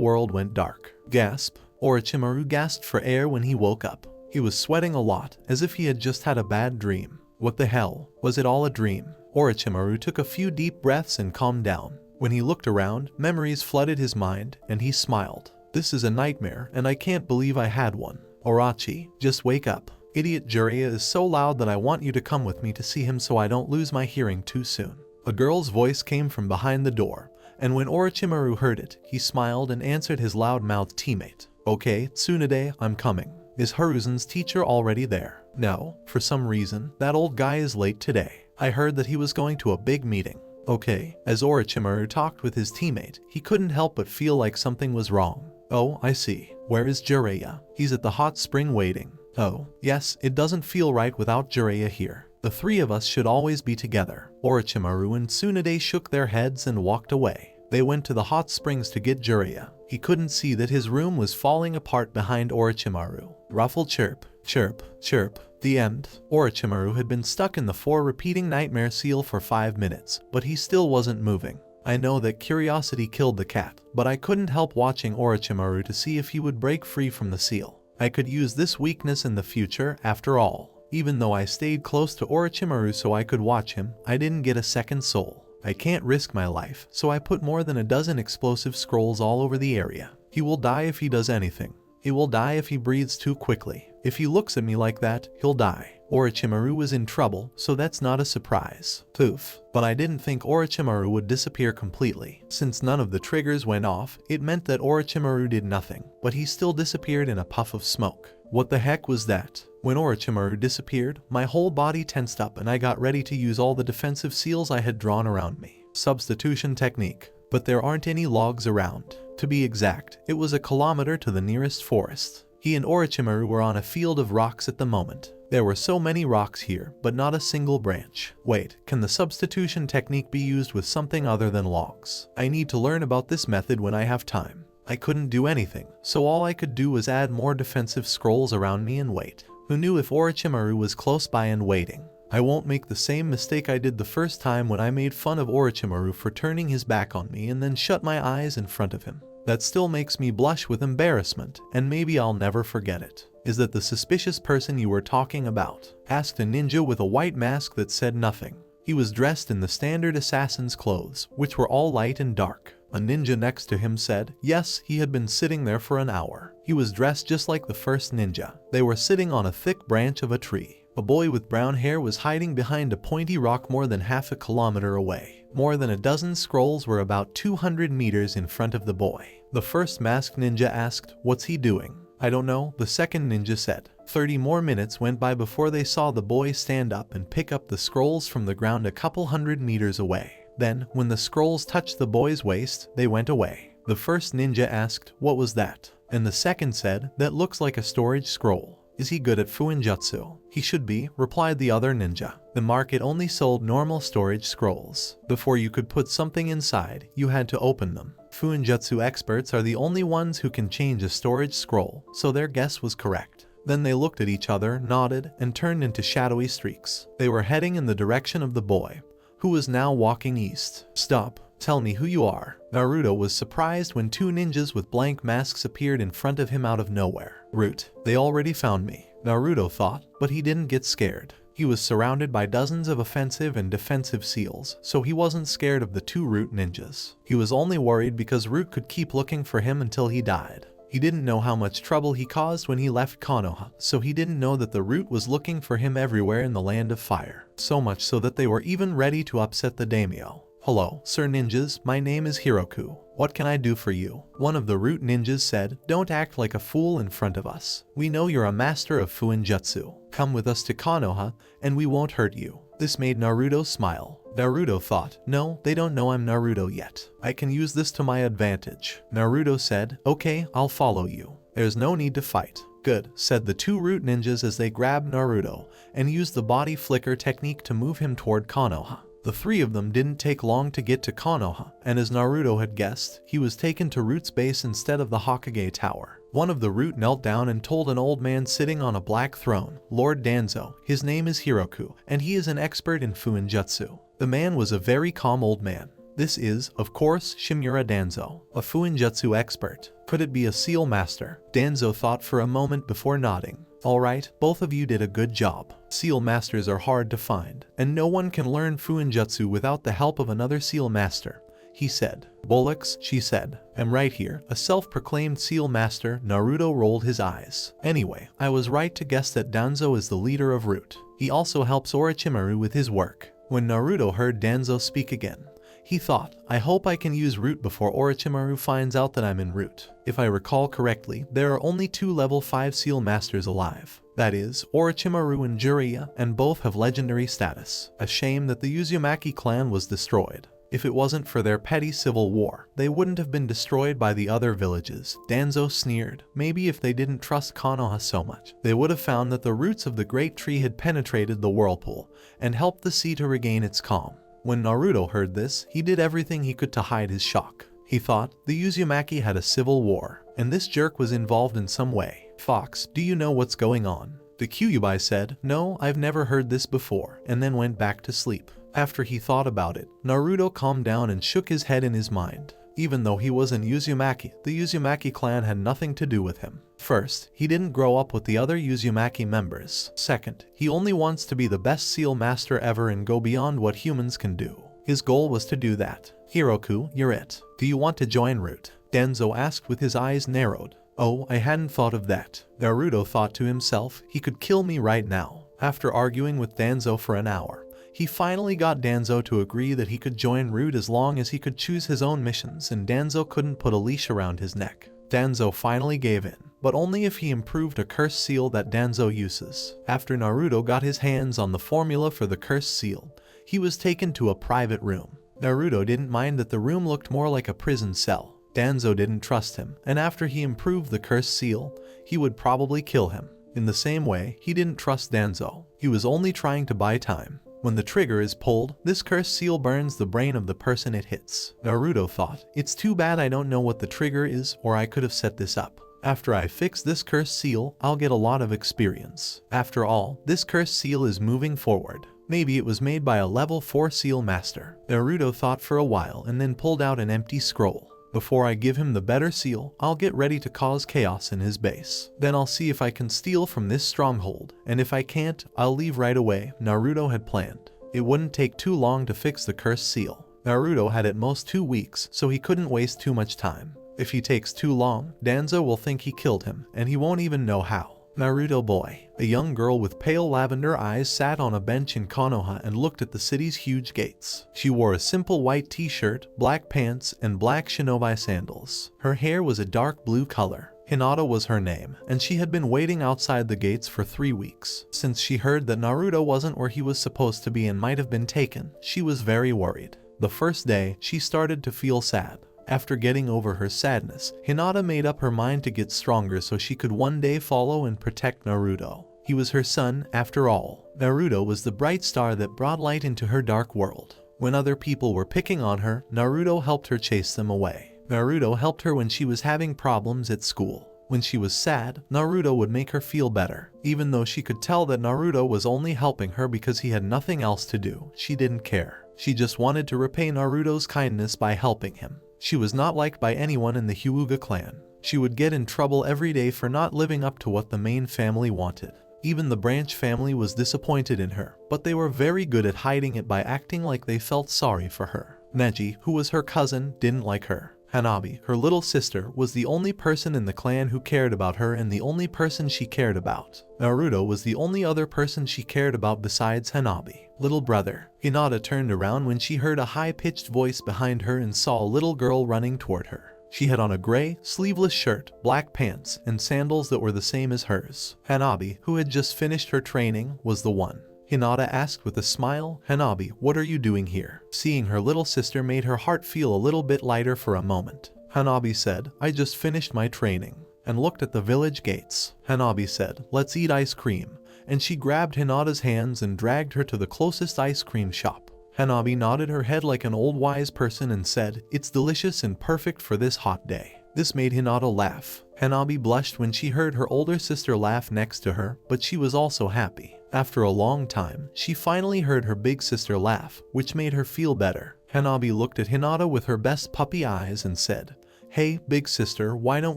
world went dark. Gasp. Orochimaru gasped for air when he woke up. He was sweating a lot, as if he had just had a bad dream. What the hell? Was it all a dream? Orochimaru took a few deep breaths and calmed down. When he looked around, memories flooded his mind, and he smiled. This is a nightmare, and I can't believe I had one. Orochi, just wake up. Idiot Jiraiya is so loud that I want you to come with me to see him so I don't lose my hearing too soon. A girl's voice came from behind the door, and when Orochimaru heard it, he smiled and answered his loud-mouthed teammate. Okay, Tsunade, I'm coming. Is Hiruzen's teacher already there? No, for some reason, that old guy is late today. I heard that he was going to a big meeting. Okay, as Orochimaru talked with his teammate, he couldn't help but feel like something was wrong. Oh, I see. Where is Jiraiya? He's at the hot spring waiting. Oh, yes, it doesn't feel right without Jiraiya here. The three of us should always be together. Orochimaru and Tsunade shook their heads and walked away. They went to the hot springs to get Jiraiya. He couldn't see that his room was falling apart behind Orochimaru. Ruffle chirp, chirp, chirp. The end. Orochimaru had been stuck in the 4 repeating nightmare seal for 5 minutes, but he still wasn't moving. I know that curiosity killed the cat, but I couldn't help watching Orochimaru to see if he would break free from the seal. I could use this weakness in the future, after all. Even though I stayed close to Orochimaru so I could watch him, I didn't get a second soul. I can't risk my life, so I put more than a dozen explosive scrolls all over the area. He will die if he does anything. He will die if he breathes too quickly. If he looks at me like that, he'll die. Orochimaru was in trouble, so that's not a surprise. Poof. But I didn't think Orochimaru would disappear completely. Since none of the triggers went off, it meant that Orochimaru did nothing, but he still disappeared in a puff of smoke. What the heck was that? When Orochimaru disappeared, my whole body tensed up and I got ready to use all the defensive seals I had drawn around me. Substitution technique. But there aren't any logs around. To be exact, it was a kilometer to the nearest forest. He and Orochimaru were on a field of rocks at the moment. There were so many rocks here, but not a single branch. Wait, can the substitution technique be used with something other than logs? I need to learn about this method when I have time. I couldn't do anything, so all I could do was add more defensive scrolls around me and wait. Who knew if Orochimaru was close by and waiting? I won't make the same mistake I did the first time when I made fun of Orochimaru for turning his back on me and then shut my eyes in front of him. That still makes me blush with embarrassment, and maybe I'll never forget it. Is that the suspicious person you were talking about? Asked a ninja with a white mask that said nothing. He was dressed in the standard assassin's clothes, which were all light and dark. A ninja next to him said, yes, he had been sitting there for an hour. He was dressed just like the first ninja. They were sitting on a thick branch of a tree. A boy with brown hair was hiding behind a pointy rock more than half a kilometer away. More than a dozen scrolls were about 200 meters in front of the boy. The first masked ninja asked, what's he doing? I don't know, the second ninja said. 30 more minutes went by before they saw the boy stand up and pick up the scrolls from the ground a couple hundred meters away. Then, when the scrolls touched the boy's waist, they went away. The first ninja asked, what was that? And the second said, that looks like a storage scroll. Is he good at Fuinjutsu? He should be, replied the other ninja. The market only sold normal storage scrolls. Before you could put something inside, you had to open them. Fuinjutsu experts are the only ones who can change a storage scroll, so their guess was correct. Then they looked at each other, nodded, and turned into shadowy streaks. They were heading in the direction of the boy, who was now walking east. Stop. Tell me who you are. Naruto was surprised when 2 ninjas with blank masks appeared in front of him out of nowhere. Root. They already found me, Naruto thought, but he didn't get scared. He was surrounded by dozens of offensive and defensive seals, so he wasn't scared of the 2 Root ninjas. He was only worried because Root could keep looking for him until he died. He didn't know how much trouble he caused when he left Konoha, so he didn't know that the Root was looking for him everywhere in the Land of Fire. So much so that they were even ready to upset the daimyo. Hello, Sir Ninjas, my name is Hiroku. What can I do for you? One of the Root ninjas said, don't act like a fool in front of us. We know you're a master of Fuinjutsu. Come with us to Konoha, and we won't hurt you. This made Naruto smile. Naruto thought, no, they don't know I'm Naruto yet. I can use this to my advantage. Naruto said, okay, I'll follow you. There's no need to fight. Good, said the 2 Root ninjas as they grabbed Naruto and used the body flicker technique to move him toward Konoha. The 3 of them didn't take long to get to Konoha, and as Naruto had guessed, he was taken to Root's base instead of the Hokage Tower. One of the Root knelt down and told an old man sitting on a black throne, Lord Danzo, his name is Hiroku, and he is an expert in Fuinjutsu. The man was a very calm old man. This is, of course, Shimura Danzo, a Fuinjutsu expert. Could it be a seal master? Danzo thought for a moment before nodding. Alright, both of you did a good job. Seal masters are hard to find, and no one can learn Fuinjutsu without the help of another seal master, he said. Bullocks, she said. I'm right here, a self-proclaimed seal master. Naruto rolled his eyes. Anyway, I was right to guess that Danzo is the leader of Root. He also helps Orochimaru with his work. When Naruto heard Danzo speak again, he thought, I hope I can use Root before Orochimaru finds out that I'm in Root. If I recall correctly, there are only 2 level 5 seal masters alive. That is, Orochimaru and Jiraiya, and both have legendary status. A shame that the Uzumaki clan was destroyed. If it wasn't for their petty civil war, they wouldn't have been destroyed by the other villages. Danzo sneered. Maybe if they didn't trust Konoha so much, they would have found that the roots of the great tree had penetrated the whirlpool and helped the sea to regain its calm. When Naruto heard this, he did everything he could to hide his shock. He thought, the Uzumaki had a civil war, and this jerk was involved in some way. Fox, do you know what's going on? The Kyuubi said, no, I've never heard this before, and then went back to sleep. After he thought about it, Naruto calmed down and shook his head in his mind. Even though he was an Uzumaki, the Uzumaki clan had nothing to do with him. First, he didn't grow up with the other Uzumaki members. Second, he only wants to be the best seal master ever and go beyond what humans can do. His goal was to do that. Hiroku, you're it. Do you want to join Root? Danzo asked with his eyes narrowed. Oh, I hadn't thought of that. Naruto thought to himself, he could kill me right now. After arguing with Danzo for an hour, he finally got Danzo to agree that he could join Root as long as he could choose his own missions and Danzo couldn't put a leash around his neck. Danzo finally gave in, but only if he improved a cursed seal that Danzo uses. After Naruto got his hands on the formula for the cursed seal, he was taken to a private room. Naruto didn't mind that the room looked more like a prison cell. Danzo didn't trust him, and after he improved the cursed seal, he would probably kill him. In the same way, he didn't trust Danzo. He was only trying to buy time. When the trigger is pulled, this cursed seal burns the brain of the person it hits. Naruto thought, it's too bad I don't know what the trigger is, or I could have set this up. After I fix this cursed seal, I'll get a lot of experience. After all, this cursed seal is moving forward. Maybe it was made by a level 4 seal master. Naruto thought for a while and then pulled out an empty scroll. Before I give him the better seal, I'll get ready to cause chaos in his base. Then I'll see if I can steal from this stronghold, and if I can't, I'll leave right away. Naruto had planned. It wouldn't take too long to fix the cursed seal. Naruto had at most 2 weeks, so he couldn't waste too much time. If he takes too long, Danzo will think he killed him, and he won't even know how. Naruto boy. A young girl with pale lavender eyes sat on a bench in Konoha and looked at the city's huge gates. She wore a simple white t-shirt, black pants, and black shinobi sandals. Her hair was a dark blue color. Hinata was her name, and she had been waiting outside the gates for 3 weeks. Since she heard that Naruto wasn't where he was supposed to be and might have been taken, she was very worried. The first day, she started to feel sad. After getting over her sadness, Hinata made up her mind to get stronger so she could one day follow and protect Naruto. He was her son, after all. Naruto was the bright star that brought light into her dark world. When other people were picking on her, Naruto helped her chase them away. Naruto helped her when she was having problems at school. When she was sad, Naruto would make her feel better. Even though she could tell that Naruto was only helping her because he had nothing else to do, she didn't care. She just wanted to repay Naruto's kindness by helping him. She was not liked by anyone in the Hyuga clan. She would get in trouble every day for not living up to what the main family wanted. Even the branch family was disappointed in her, but they were very good at hiding it by acting like they felt sorry for her. Neji, who was her cousin, didn't like her. Hanabi, her little sister, was the only person in the clan who cared about her and the only person she cared about. Naruto was the only other person she cared about besides Hanabi. Little brother. Hinata turned around when she heard a high-pitched voice behind her and saw a little girl running toward her. She had on a gray, sleeveless shirt, black pants, and sandals that were the same as hers. Hanabi, who had just finished her training, was the one. Hinata asked with a smile, Hanabi, what are you doing here? Seeing her little sister made her heart feel a little bit lighter for a moment. Hanabi said, I just finished my training, and looked at the village gates. Hanabi said, let's eat ice cream, and she grabbed Hinata's hands and dragged her to the closest ice cream shop. Hanabi nodded her head like an old wise person and said, it's delicious and perfect for this hot day. This made Hinata laugh. Hanabi blushed when she heard her older sister laugh next to her, but she was also happy. After a long time, she finally heard her big sister laugh, which made her feel better. Hanabi looked at Hinata with her best puppy eyes and said, "Hey, big sister, why don't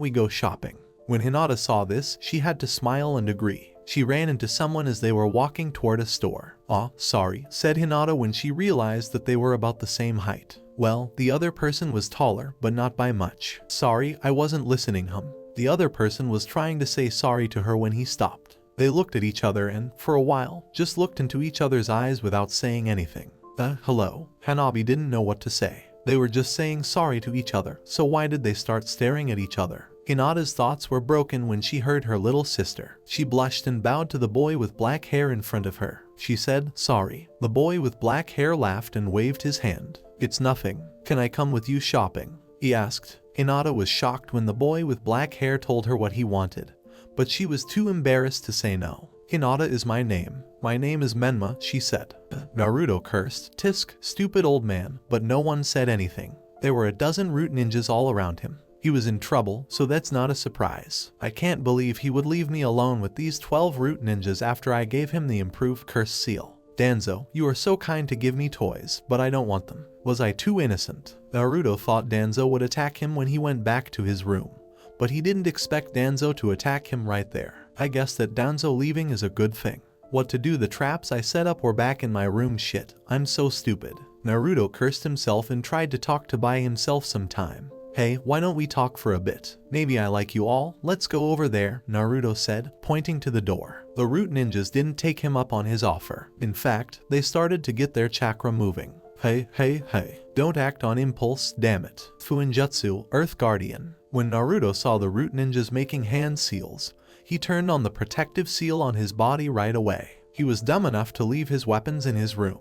we go shopping?" When Hinata saw this, she had to smile and agree. She ran into someone as they were walking toward a store. "Aw, sorry," said Hinata when she realized that they were about the same height. Well, the other person was taller, but not by much. "Sorry, I wasn't listening, hum." The other person was trying to say sorry to her when he stopped. They looked at each other and, for a while, just looked into each other's eyes without saying anything. Hello? Hanabi didn't know what to say. They were just saying sorry to each other, so why did they start staring at each other? Hinata's thoughts were broken when she heard her little sister. She blushed and bowed to the boy with black hair in front of her. She said, "Sorry." The boy with black hair laughed and waved his hand. "It's nothing. Can I come with you shopping?" he asked. Hinata was shocked when the boy with black hair told her what he wanted, but she was too embarrassed to say no. "Hinata is my name. My name is Menma," she said. Naruto cursed, "Tisk, stupid old man," but no one said anything. There were a dozen root ninjas all around him. He was in trouble, so that's not a surprise. I can't believe he would leave me alone with these 12 root ninjas after I gave him the improved curse seal. "Danzo, you are so kind to give me toys, but I don't want them. Was I too innocent?" Naruto thought Danzo would attack him when he went back to his room, but he didn't expect Danzo to attack him right there. "I guess that Danzo leaving is a good thing. What to do, the traps I set up were back in my room. Shit, I'm so stupid." Naruto cursed himself and tried to talk to buy himself some time. "Hey, why don't we talk for a bit? Maybe I like you all. Let's go over there," Naruto said, pointing to the door. The root ninjas didn't take him up on his offer. In fact, they started to get their chakra moving. Hey, don't act on impulse, damn it. Fuinjutsu, Earth Guardian. When Naruto saw the root ninjas making hand seals, he turned on the protective seal on his body right away. He was dumb enough to leave his weapons in his room,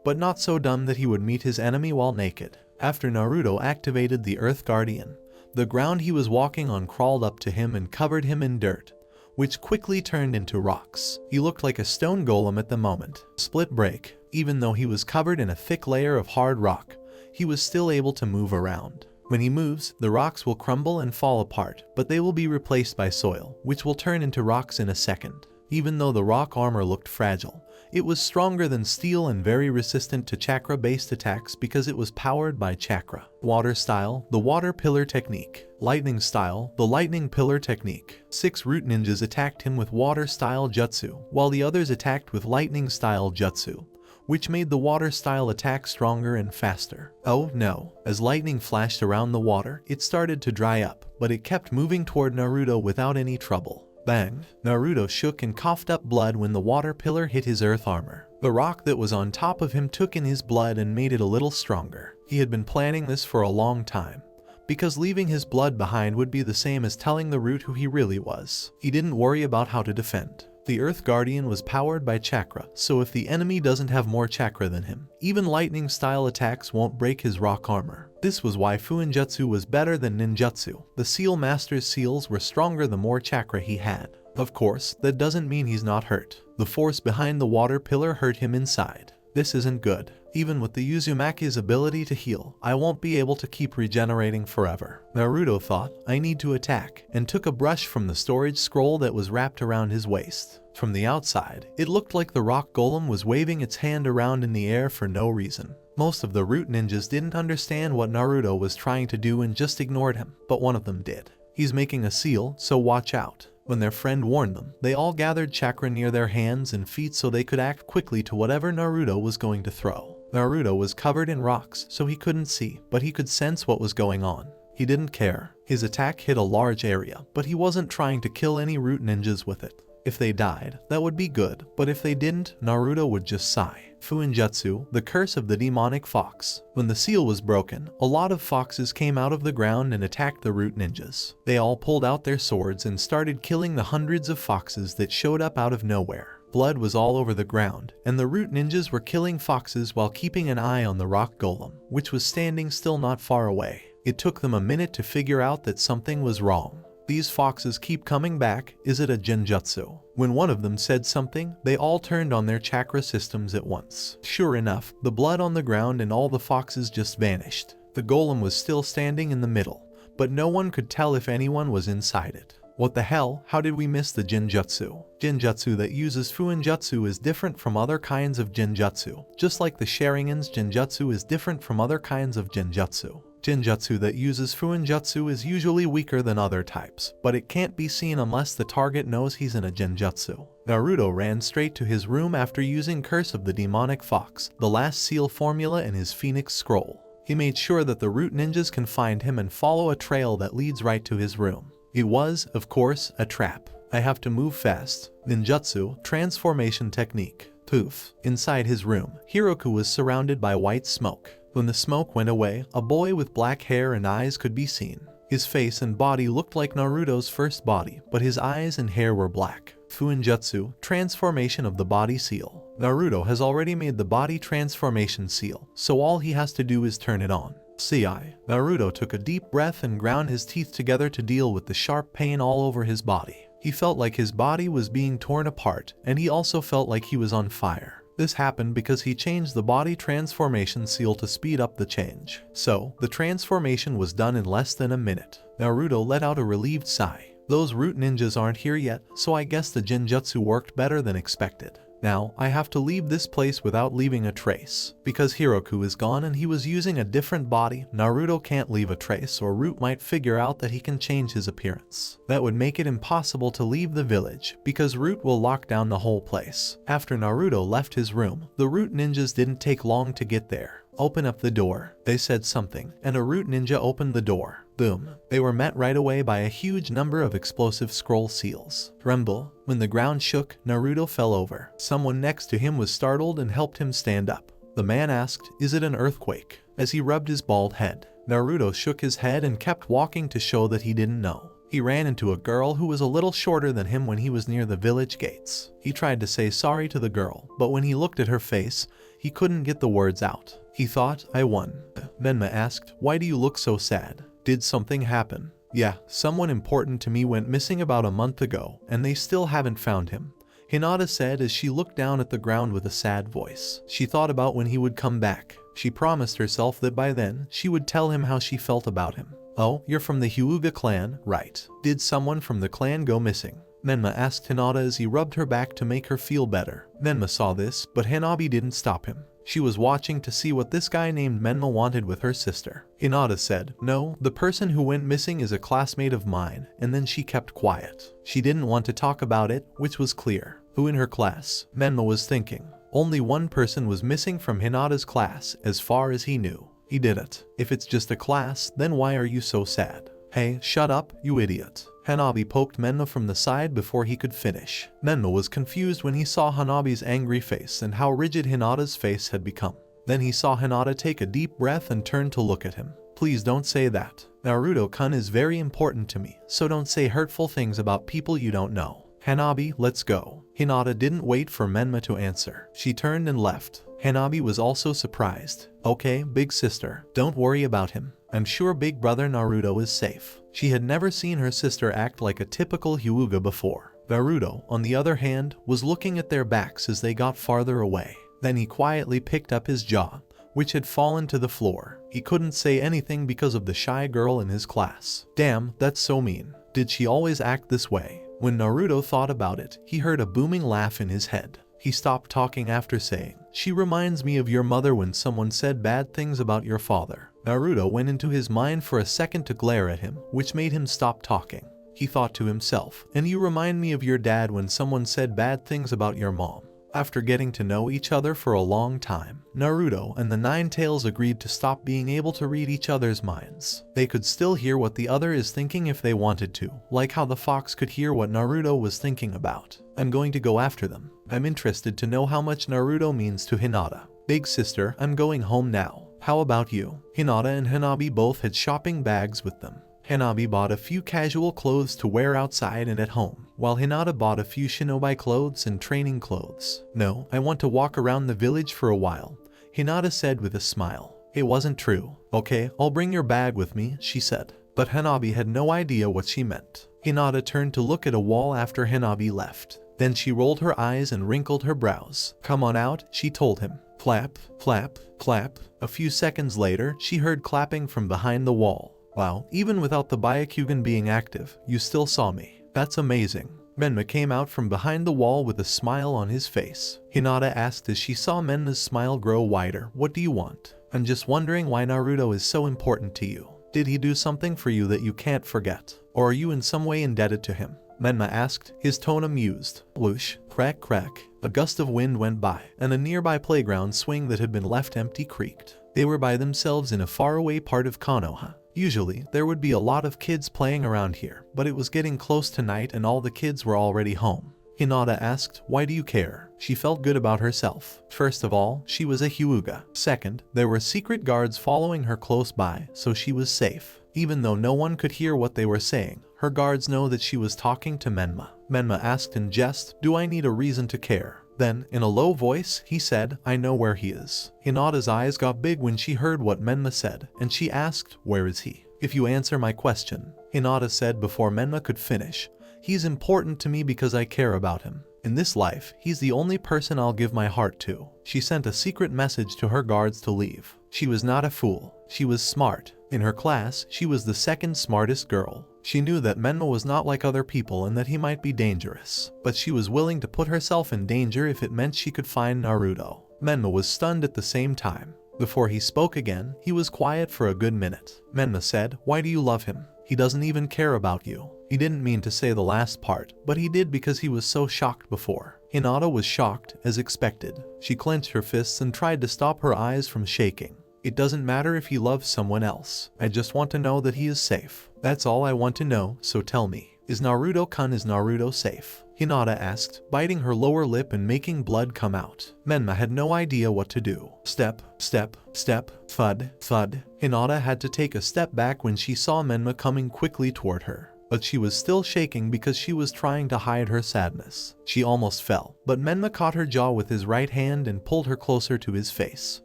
but not so dumb that he would meet his enemy while naked. After Naruto activated the Earth Guardian, the ground he was walking on crawled up to him and covered him in dirt, which quickly turned into rocks. He looked like a stone golem at the moment. Split break. Even though he was covered in a thick layer of hard rock, he was still able to move around. When he moves, the rocks will crumble and fall apart, but they will be replaced by soil, which will turn into rocks in a second. Even though the rock armor looked fragile, it was stronger than steel and very resistant to chakra-based attacks because it was powered by chakra. Water style, the water pillar technique. Lightning style, the lightning pillar technique. 6 root ninjas attacked him with water style jutsu, while the others attacked with lightning style jutsu, which made the water style attack stronger and faster. Oh no. As lightning flashed around the water, it started to dry up, but it kept moving toward Naruto without any trouble. Bang! Naruto shook and coughed up blood when the water pillar hit his earth armor. The rock that was on top of him took in his blood and made it a little stronger. He had been planning this for a long time, because leaving his blood behind would be the same as telling the root who he really was. He didn't worry about how to defend. The Earth Guardian was powered by chakra, so if the enemy doesn't have more chakra than him, even lightning-style attacks won't break his rock armor. This was why Fuinjutsu was better than ninjutsu. The Seal Master's seals were stronger the more chakra he had. Of course, that doesn't mean he's not hurt. The force behind the water pillar hurt him inside. This isn't good. Even with the Uzumaki's ability to heal, I won't be able to keep regenerating forever. Naruto thought, I need to attack, and took a brush from the storage scroll that was wrapped around his waist. From the outside, it looked like the rock golem was waving its hand around in the air for no reason. Most of the root ninjas didn't understand what Naruto was trying to do and just ignored him, but one of them did. He's making a seal, so watch out. When their friend warned them, they all gathered chakra near their hands and feet so they could act quickly to whatever Naruto was going to throw. Naruto was covered in rocks, so he couldn't see, but he could sense what was going on. He didn't care. His attack hit a large area, but he wasn't trying to kill any root ninjas with it. If they died, that would be good, but if they didn't, Naruto would just sigh. Fuinjutsu, the curse of the demonic fox. When the seal was broken, a lot of foxes came out of the ground and attacked the root ninjas. They all pulled out their swords and started killing the hundreds of foxes that showed up out of nowhere. Blood was all over the ground, and the root ninjas were killing foxes while keeping an eye on the rock golem, which was standing still not far away. It took them a minute to figure out that something was wrong. These foxes keep coming back, is it a genjutsu? When one of them said something, they all turned on their chakra systems at once. Sure enough, the blood on the ground and all the foxes just vanished. The golem was still standing in the middle, but no one could tell if anyone was inside it. What the hell? How did we miss the genjutsu? Genjutsu that uses Fuinjutsu is different from other kinds of genjutsu, just like the Sharingan's genjutsu is different from other kinds of genjutsu. Genjutsu that uses Fuinjutsu is usually weaker than other types, but it can't be seen unless the target knows he's in a genjutsu. Naruto ran straight to his room after using Curse of the Demonic Fox, the last seal formula in his Phoenix Scroll. He made sure that the root ninjas can find him and follow a trail that leads right to his room. It was, of course, a trap. I have to move fast. Ninjutsu, transformation technique. Poof. Inside his room, Hiroku was surrounded by white smoke. When the smoke went away, a boy with black hair and eyes could be seen. His face and body looked like Naruto's first body, but his eyes and hair were black. Fuinjutsu, transformation of the body seal. Naruto has already made the body transformation seal, so all he has to do is turn it on. CI. Naruto took a deep breath and ground his teeth together to deal with the sharp pain all over his body. He felt like his body was being torn apart, and he also felt like he was on fire. This happened because he changed the body transformation seal to speed up the change. So, the transformation was done in less than a minute. Naruto let out a relieved sigh. Those root ninjas aren't here yet, so I guess the genjutsu worked better than expected. Now, I have to leave this place without leaving a trace. Because Hiroku is gone and he was using a different body, Naruto can't leave a trace or Root might figure out that he can change his appearance. That would make it impossible to leave the village, because Root will lock down the whole place. After Naruto left his room, the Root ninjas didn't take long to get there. Open up the door, they said something, and a root ninja opened the door. Boom. They were met right away by a huge number of explosive scroll seals. Rumble. When the ground shook, Naruto fell over. Someone next to him was startled and helped him stand up. The man asked, "Is it an earthquake?" as he rubbed his bald head. Naruto shook his head and kept walking to show that he didn't know. He ran into a girl who was a little shorter than him when he was near the village gates. He tried to say sorry to the girl, but when he looked at her face, he couldn't get the words out. He thought, "I won." Menma asked, "Why do you look so sad? Did something happen?" "Yeah, someone important to me went missing about a month ago, and they still haven't found him," Hinata said as she looked down at the ground with a sad voice. She thought about when he would come back. She promised herself that by then, she would tell him how she felt about him. "Oh, you're from the Hyuga clan, right? Did someone from the clan go missing?" Menma asked Hinata as he rubbed her back to make her feel better. Menma saw this, but Hanabi didn't stop him. She was watching to see what this guy named Menma wanted with her sister. Hinata said, "No, the person who went missing is a classmate of mine," and then she kept quiet. She didn't want to talk about it, which was clear. Who in her class? Menma was thinking. Only one person was missing from Hinata's class, as far as he knew. He did it. If it's just a class, then why are you so sad? "Hey, shut up, you idiot." Hanabi poked Menma from the side before he could finish. Menma was confused when he saw Hanabi's angry face and how rigid Hinata's face had become. Then he saw Hinata take a deep breath and turn to look at him. "Please don't say that. Naruto-kun is very important to me, so don't say hurtful things about people you don't know." "Hanabi, let's go." Hinata didn't wait for Menma to answer. She turned and left. Hanabi was also surprised. "Okay, big sister, don't worry about him. I'm sure big brother Naruto is safe." She had never seen her sister act like a typical Hyuga before. Naruto, on the other hand, was looking at their backs as they got farther away. Then he quietly picked up his jaw, which had fallen to the floor. He couldn't say anything because of the shy girl in his class. Damn, that's so mean. Did she always act this way? When Naruto thought about it, he heard a booming laugh in his head. He stopped talking after saying, "She reminds me of your mother when someone said bad things about your father." Naruto went into his mind for a second to glare at him, which made him stop talking. He thought to himself, "And you remind me of your dad when someone said bad things about your mom." After getting to know each other for a long time, Naruto and the Nine Tails agreed to stop being able to read each other's minds. They could still hear what the other is thinking if they wanted to, like how the fox could hear what Naruto was thinking about. "I'm going to go after them. I'm interested to know how much Naruto means to Hinata." "Big sister, I'm going home now. How about you?" Hinata and Hanabi both had shopping bags with them. Hanabi bought a few casual clothes to wear outside and at home, while Hinata bought a few shinobi clothes and training clothes. "No, I want to walk around the village for a while," Hinata said with a smile. It wasn't true. "Okay, I'll bring your bag with me," she said. But Hanabi had no idea what she meant. Hinata turned to look at a wall after Hanabi left. Then she rolled her eyes and wrinkled her brows. "Come on out," she told him. Clap, clap, clap. A few seconds later, she heard clapping from behind the wall. "Wow, even without the Byakugan being active, you still saw me." That's amazing. Menma came out from behind the wall with a smile on his face. Hinata asked as she saw Menma's smile grow wider, "What do you want?" "I'm just wondering why Naruto is so important to you. Did he do something for you that you can't forget? Or are you in some way indebted to him?" Menma asked, his tone amused. Whoosh, crack crack. A gust of wind went by, and a nearby playground swing that had been left empty creaked. They were by themselves in a faraway part of Konoha. Usually, there would be a lot of kids playing around here, but it was getting close to night and all the kids were already home. Hinata asked, "Why do you care?" She felt good about herself. First of all, she was a Hyuga. Second, there were secret guards following her close by, so she was safe. Even though no one could hear what they were saying, her guards know that she was talking to Menma. Menma asked in jest, "Do I need a reason to care?" Then, in a low voice, he said, "I know where he is." Hinata's eyes got big when she heard what Menma said, and she asked, "Where is he?" "If you answer my question," Hinata said before Menma could finish, "he's important to me because I care about him. In this life, he's the only person I'll give my heart to." She sent a secret message to her guards to leave. She was not a fool. She was smart. In her class, she was the second smartest girl. She knew that Menma was not like other people and that he might be dangerous, but she was willing to put herself in danger if it meant she could find Naruto. Menma was stunned at the same time. Before he spoke again, he was quiet for a good minute. Menma said, "Why do you love him? He doesn't even care about you." He didn't mean to say the last part, but he did because he was so shocked before. Hinata was shocked, as expected. She clenched her fists and tried to stop her eyes from shaking. "It doesn't matter if he loves someone else. I just want to know that he is safe. That's all I want to know, so tell me. Is Naruto safe?" Hinata asked, biting her lower lip and making blood come out. Menma had no idea what to do. Step, step, step, thud, thud. Hinata had to take a step back when she saw Menma coming quickly toward her. But she was still shaking because she was trying to hide her sadness. She almost fell, but Menma caught her jaw with his right hand and pulled her closer to his face.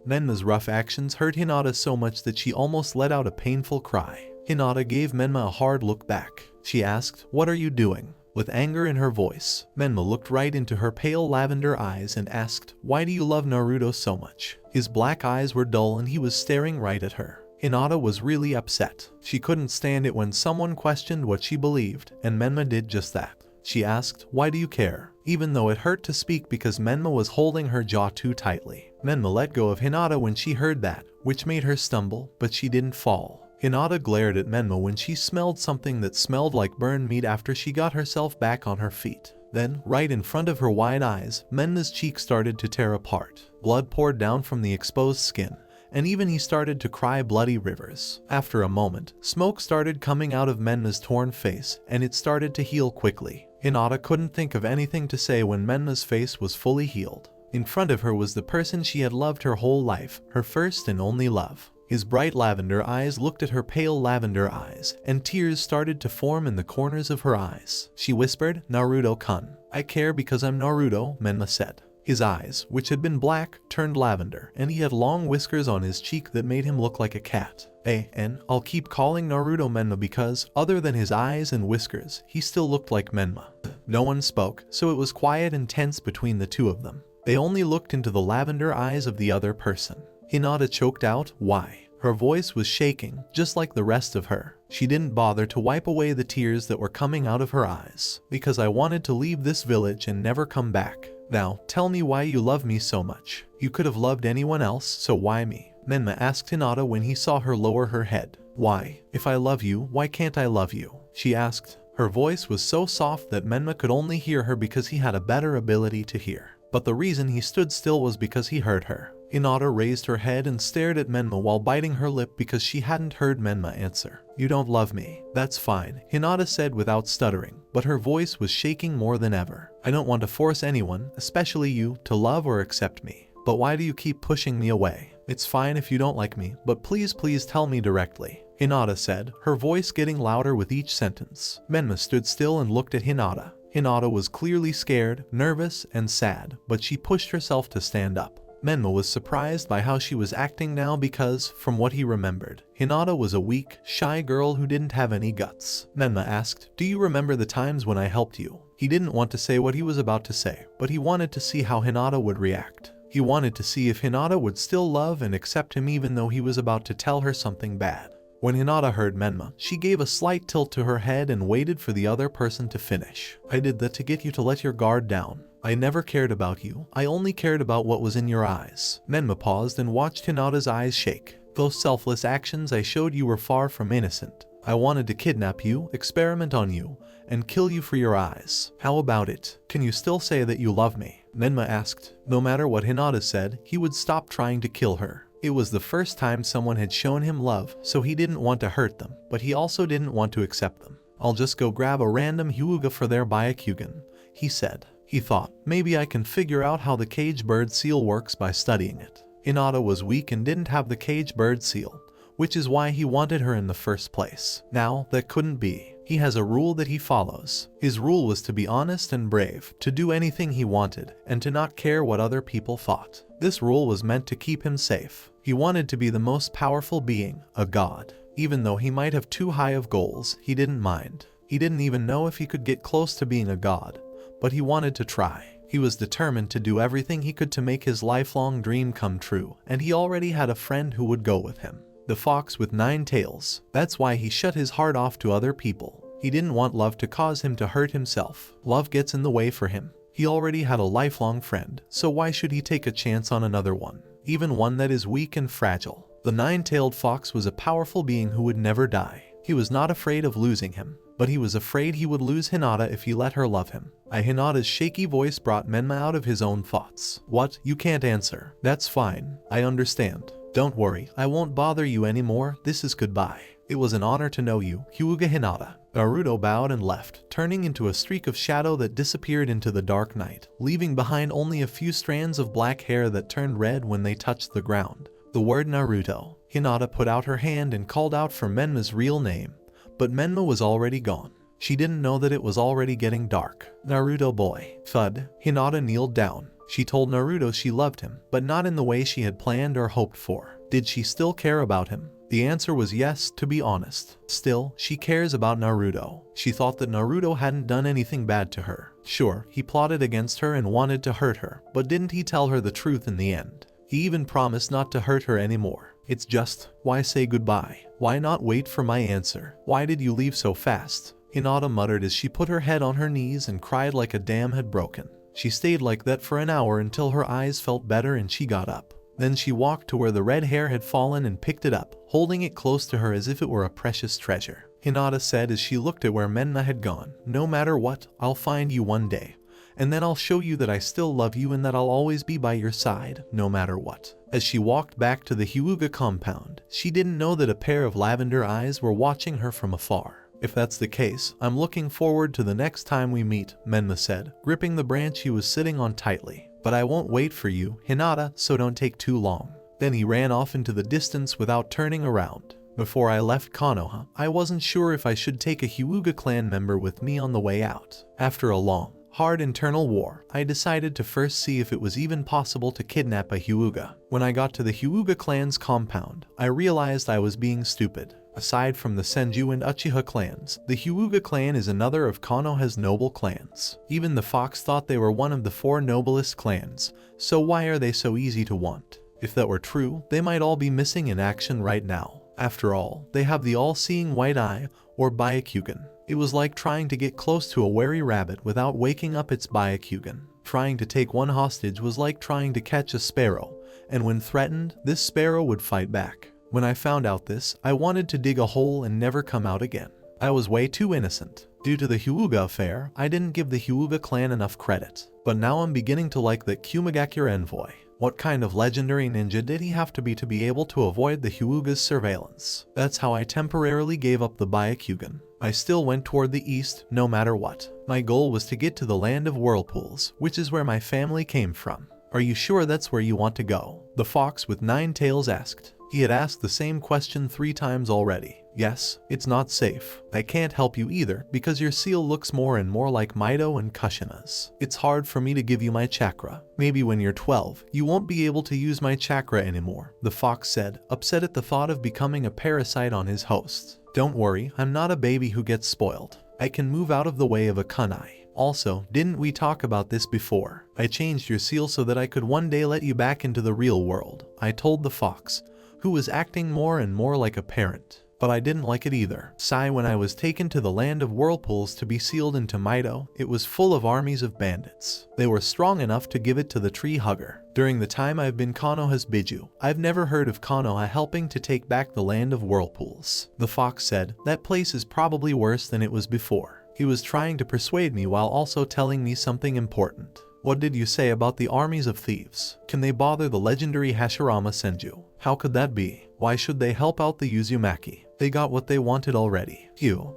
Menma's rough actions hurt Hinata so much that she almost let out a painful cry. Hinata gave Menma a hard look back. She asked, "What are you doing?" With anger in her voice, Menma looked right into her pale lavender eyes and asked, "Why do you love Naruto so much?" His black eyes were dull and he was staring right at her. Hinata was really upset. She couldn't stand it when someone questioned what she believed, and Menma did just that. She asked, "Why do you care?" Even though it hurt to speak because Menma was holding her jaw too tightly. Menma let go of Hinata when she heard that, which made her stumble, but she didn't fall. Hinata glared at Menma when she smelled something that smelled like burned meat after she got herself back on her feet. Then, right in front of her wide eyes, Menma's cheek started to tear apart. Blood poured down from the exposed skin, and even he started to cry bloody rivers. After a moment, smoke started coming out of Menma's torn face, and it started to heal quickly. Hinata couldn't think of anything to say when Menma's face was fully healed. In front of her was the person she had loved her whole life, her first and only love. His bright lavender eyes looked at her pale lavender eyes, and tears started to form in the corners of her eyes. She whispered, "Naruto-kun." "I care because I'm Naruto," Menma said. His eyes, which had been black, turned lavender, and he had long whiskers on his cheek that made him look like a cat. And I'll keep calling Naruto Menma because, other than his eyes and whiskers, he still looked like Menma. No one spoke, so it was quiet and tense between the two of them. They only looked into the lavender eyes of the other person. Hinata choked out, "Why?" Her voice was shaking, just like the rest of her. She didn't bother to wipe away the tears that were coming out of her eyes. "Because I wanted to leave this village and never come back. Now, tell me why you love me so much. You could have loved anyone else, so why me?" Menma asked Hinata when he saw her lower her head. "Why? If I love you, why can't I love you?" she asked. Her voice was so soft that Menma could only hear her because he had a better ability to hear. But the reason he stood still was because he heard her. Hinata raised her head and stared at Menma while biting her lip because she hadn't heard Menma answer. "You don't love me. That's fine," Hinata said without stuttering, but her voice was shaking more than ever. "I don't want to force anyone, especially you, to love or accept me. But why do you keep pushing me away? It's fine if you don't like me, but please tell me directly," Hinata said, her voice getting louder with each sentence. Menma stood still and looked at Hinata. Hinata was clearly scared, nervous, and sad, but she pushed herself to stand up. Menma was surprised by how she was acting now because, from what he remembered, Hinata was a weak, shy girl who didn't have any guts. Menma asked, "Do you remember the times when I helped you?" He didn't want to say what he was about to say, but he wanted to see how Hinata would react. He wanted to see if Hinata would still love and accept him even though he was about to tell her something bad. When Hinata heard Menma, she gave a slight tilt to her head and waited for the other person to finish. I did that to get you to let your guard down. I never cared about you. I only cared about what was in your eyes. Menma paused and watched Hinata's eyes shake. Those selfless actions I showed you were far from innocent. I wanted to kidnap you, experiment on you, and kill you for your eyes. How about it? Can you still say that you love me? Menma asked. No matter what Hinata said, he would stop trying to kill her. It was the first time someone had shown him love, so he didn't want to hurt them, but he also didn't want to accept them. I'll just go grab a random Hyuga for their Byakugan, he said. He thought, maybe I can figure out how the cage bird seal works by studying it. Hinata was weak and didn't have the cage bird seal, which is why he wanted her in the first place. Now, that couldn't be. He has a rule that he follows. His rule was to be honest and brave, to do anything he wanted, and to not care what other people thought. This rule was meant to keep him safe. He wanted to be the most powerful being, a god. Even though he might have too high of goals, he didn't mind. He didn't even know if he could get close to being a god, but he wanted to try. He was determined to do everything he could to make his lifelong dream come true, and he already had a friend who would go with him. The fox with 9 tails. That's why he shut his heart off to other people. He didn't want love to cause him to hurt himself. Love gets in the way for him. He already had a lifelong friend, so why should he take a chance on another one? Even one that is weak and fragile. The 9-tailed fox was a powerful being who would never die. He was not afraid of losing him, but he was afraid he would lose Hinata if he let her love him. Hinata's shaky voice brought Menma out of his own thoughts. What? You can't answer. That's fine. I understand. Don't worry, I won't bother you anymore. This is goodbye. It was an honor to know you, Hyuga Hinata. Naruto bowed and left, turning into a streak of shadow that disappeared into the dark night, leaving behind only a few strands of black hair that turned red when they touched the ground. The word Naruto. Hinata put out her hand and called out for Menma's real name, but Menma was already gone. She didn't know that it was already getting dark. Naruto boy. Thud. Hinata kneeled down. She told Naruto she loved him, but not in the way she had planned or hoped for. Did she still care about him? The answer was yes, to be honest. Still, she cares about Naruto. She thought that Naruto hadn't done anything bad to her. Sure, he plotted against her and wanted to hurt her, but didn't he tell her the truth in the end? He even promised not to hurt her anymore. It's just, why say goodbye? Why not wait for my answer? Why did you leave so fast? Hinata muttered as she put her head on her knees and cried like a dam had broken. She stayed like that for an hour until her eyes felt better and she got up. Then she walked to where the red hair had fallen and picked it up, holding it close to her as if it were a precious treasure. Hinata said as she looked at where Menma had gone, no matter what, I'll find you one day. And then I'll show you that I still love you and that I'll always be by your side, no matter what. As she walked back to the Hyuga compound, she didn't know that a pair of lavender eyes were watching her from afar. If that's the case, I'm looking forward to the next time we meet, Menma said, gripping the branch he was sitting on tightly. But I won't wait for you, Hinata, so don't take too long. Then he ran off into the distance without turning around. Before I left Konoha, I wasn't sure if I should take a Hyuga clan member with me on the way out. After a long, hard internal war, I decided to first see if it was even possible to kidnap a Hyuga. When I got to the Hyuga clan's compound, I realized I was being stupid. Aside from the Senju and Uchiha clans, the Hyuga clan is another of Konoha's noble clans. Even the fox thought they were one of the 4 noblest clans, so why are they so easy to want? If that were true, they might all be missing in action right now. After all, they have the all-seeing white eye, or Byakugan. It was like trying to get close to a wary rabbit without waking up its Byakugan. Trying to take one hostage was like trying to catch a sparrow, and when threatened, this sparrow would fight back. When I found out this, I wanted to dig a hole and never come out again. I was way too innocent. Due to the Hyuga affair, I didn't give the Hyuga clan enough credit. But now I'm beginning to like that Kumagakure envoy. What kind of legendary ninja did he have to be able to avoid the Hyuga's surveillance? That's how I temporarily gave up the Byakugan. I still went toward the east, no matter what. My goal was to get to the land of whirlpools, which is where my family came from. Are you sure that's where you want to go? The fox with 9 tails asked. He had asked the same question 3 times already. Yes, it's not safe. I can't help you either because your seal looks more and more like Mito and Kushina's. It's hard for me to give you my chakra. Maybe when you're 12, you won't be able to use my chakra anymore, the fox said, upset at the thought of becoming a parasite on his host. Don't worry, I'm not a baby who gets spoiled. I can move out of the way of a kunai. Also, didn't we talk about this before? I changed your seal so that I could one day let you back into the real world, I told the fox, who was acting more and more like a parent. but I didn't like it either. When I was taken to the land of whirlpools to be sealed into Mito, it was full of armies of bandits. They were strong enough to give it to the tree hugger. During the time I've been Konoha's Biju, I've never heard of Konoha helping to take back the land of whirlpools. The fox said, that place is probably worse than it was before. He was trying to persuade me while also telling me something important. What did you say about the armies of thieves? Can they bother the legendary Hashirama Senju? How could that be? Why should they help out the Uzumaki? They got what they wanted already.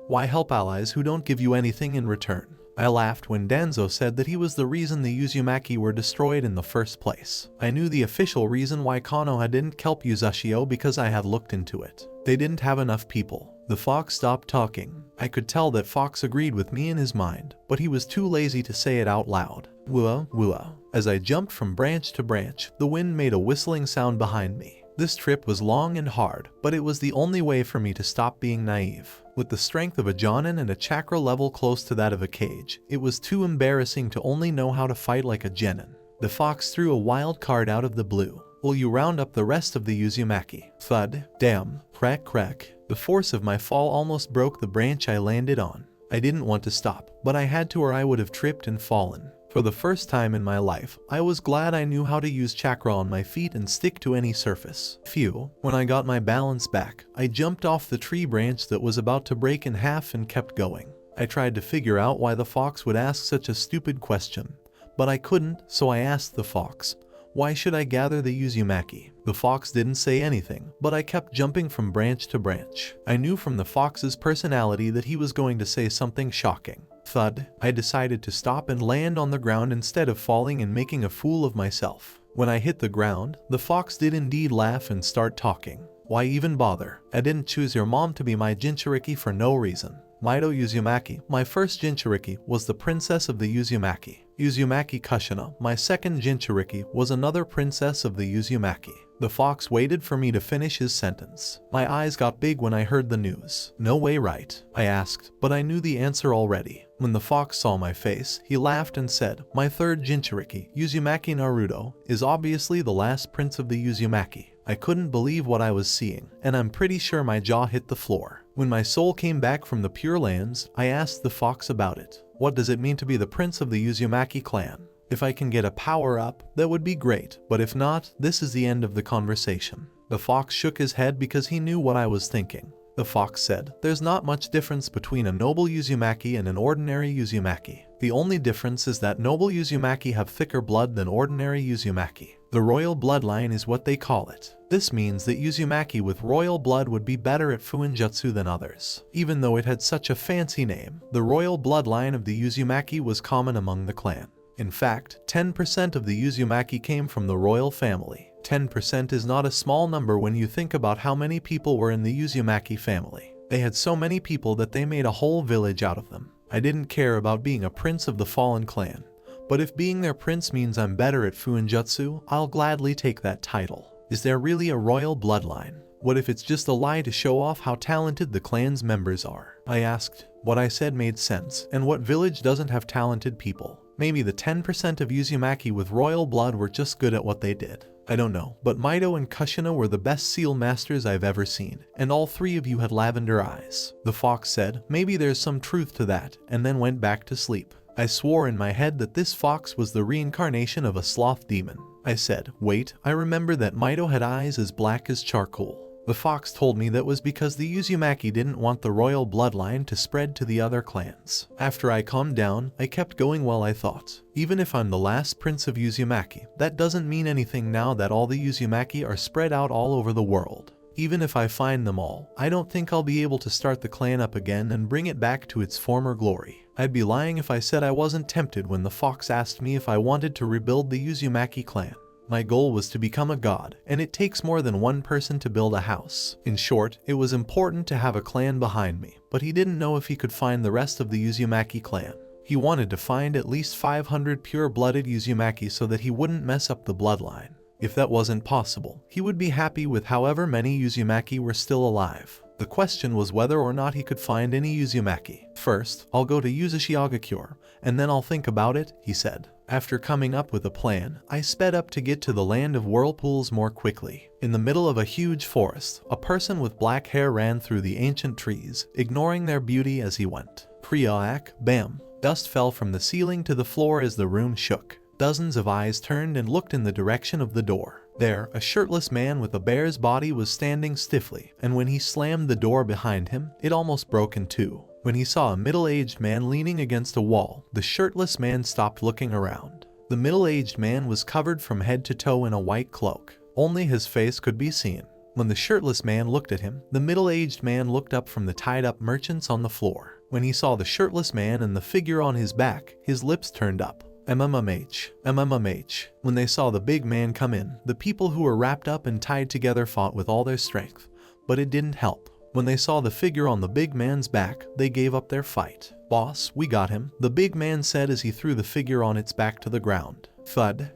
Why help allies who don't give you anything in return? I laughed when Danzo said that he was the reason the Uzumaki were destroyed in the first place. I knew the official reason why Konoha didn't help Uzashio because I had looked into it. They didn't have enough people. The fox stopped talking. I could tell that Fox agreed with me in his mind, but he was too lazy to say it out loud. Wua, wua. As I jumped from branch to branch, the wind made a whistling sound behind me. This trip was long and hard, but it was the only way for me to stop being naive. With the strength of a jonin and a chakra level close to that of a cage, it was too embarrassing to only know how to fight like a genin. The fox threw a wild card out of the blue. Will you round up the rest of the Uzumaki? Thud, damn, crack crack. The force of my fall almost broke the branch I landed on. I didn't want to stop, but I had to or I would have tripped and fallen. For the first time in my life, I was glad I knew how to use chakra on my feet and stick to any surface. Phew. When I got my balance back, I jumped off the tree branch that was about to break in half and kept going. I tried to figure out why the fox would ask such a stupid question, but I couldn't, so I asked the fox, why should I gather the Uzumaki? The fox didn't say anything, but I kept jumping from branch to branch. I knew from the fox's personality that he was going to say something shocking. Thud. I decided to stop and land on the ground instead of falling and making a fool of myself. When I hit the ground, the fox did indeed laugh and start talking. Why even bother? I didn't choose your mom to be my Jinchuriki for no reason. Mito Uzumaki, my first Jinchuriki, was the princess of the Uzumaki. Uzumaki Kushina, my second Jinchuriki, was another princess of the Uzumaki. The fox waited for me to finish his sentence. My eyes got big when I heard the news. No way, right? I asked, but I knew the answer already. When the fox saw my face, he laughed and said, my third Jinchuriki, Uzumaki Naruto, is obviously the last prince of the Uzumaki. I couldn't believe what I was seeing, and I'm pretty sure my jaw hit the floor. When my soul came back from the Pure Lands, I asked the fox about it. What does it mean to be the prince of the Uzumaki clan? If I can get a power-up, that would be great, but if not, this is the end of the conversation. The fox shook his head because he knew what I was thinking. The fox said, there's not much difference between a noble Uzumaki and an ordinary Uzumaki. The only difference is that noble Uzumaki have thicker blood than ordinary Uzumaki. The royal bloodline is what they call it. This means that Uzumaki with royal blood would be better at Fuinjutsu than others. Even though it had such a fancy name, the royal bloodline of the Uzumaki was common among the clan. In fact, 10% of the Uzumaki came from the royal family. 10% is not a small number when you think about how many people were in the Uzumaki family. They had so many people that they made a whole village out of them. I didn't care about being a prince of the fallen clan, but if being their prince means I'm better at Fuinjutsu, I'll gladly take that title. Is there really a royal bloodline? What if it's just a lie to show off how talented the clan's members are? I asked. What I said made sense, and what village doesn't have talented people? Maybe the 10% of Uzumaki with royal blood were just good at what they did. I don't know, but Mito and Kushina were the best seal masters I've ever seen, and all three of you had lavender eyes. The fox said, maybe there's some truth to that, and then went back to sleep. I swore in my head that this fox was the reincarnation of a sloth demon. I said, wait, I remember that Mito had eyes as black as charcoal. The fox told me that was because the Uzumaki didn't want the royal bloodline to spread to the other clans. After I calmed down, I kept going while I thought. Even if I'm the last prince of Uzumaki, that doesn't mean anything now that all the Uzumaki are spread out all over the world. Even if I find them all, I don't think I'll be able to start the clan up again and bring it back to its former glory. I'd be lying if I said I wasn't tempted when the fox asked me if I wanted to rebuild the Uzumaki clan. My goal was to become a god, and it takes more than one person to build a house. In short, it was important to have a clan behind me, but he didn't know if he could find the rest of the Uzumaki clan. He wanted to find at least 500 pure-blooded Uzumaki so that he wouldn't mess up the bloodline. If that wasn't possible, he would be happy with however many Uzumaki were still alive. The question was whether or not he could find any Uzumaki. "First, I'll go to Uzushiagakure, and then I'll think about it," he said. After coming up with a plan, I sped up to get to the land of whirlpools more quickly. In the middle of a huge forest, a person with black hair ran through the ancient trees, ignoring their beauty as he went. Kriak, bam! Dust fell from the ceiling to the floor as the room shook. Dozens of eyes turned and looked in the direction of the door. There, a shirtless man with a bear's body was standing stiffly, and when he slammed the door behind him, it almost broke in two. When he saw a middle-aged man leaning against a wall, the shirtless man stopped looking around. The middle-aged man was covered from head to toe in a white cloak. Only his face could be seen. When the shirtless man looked at him, the middle-aged man looked up from the tied-up merchants on the floor. When he saw the shirtless man and the figure on his back, his lips turned up. MMH. When they saw the big man come in, the people who were wrapped up and tied together fought with all their strength. But it didn't help. When they saw the figure on the big man's back, they gave up their fight. "Boss, we got him," the big man said as he threw the figure on its back to the ground. Thud.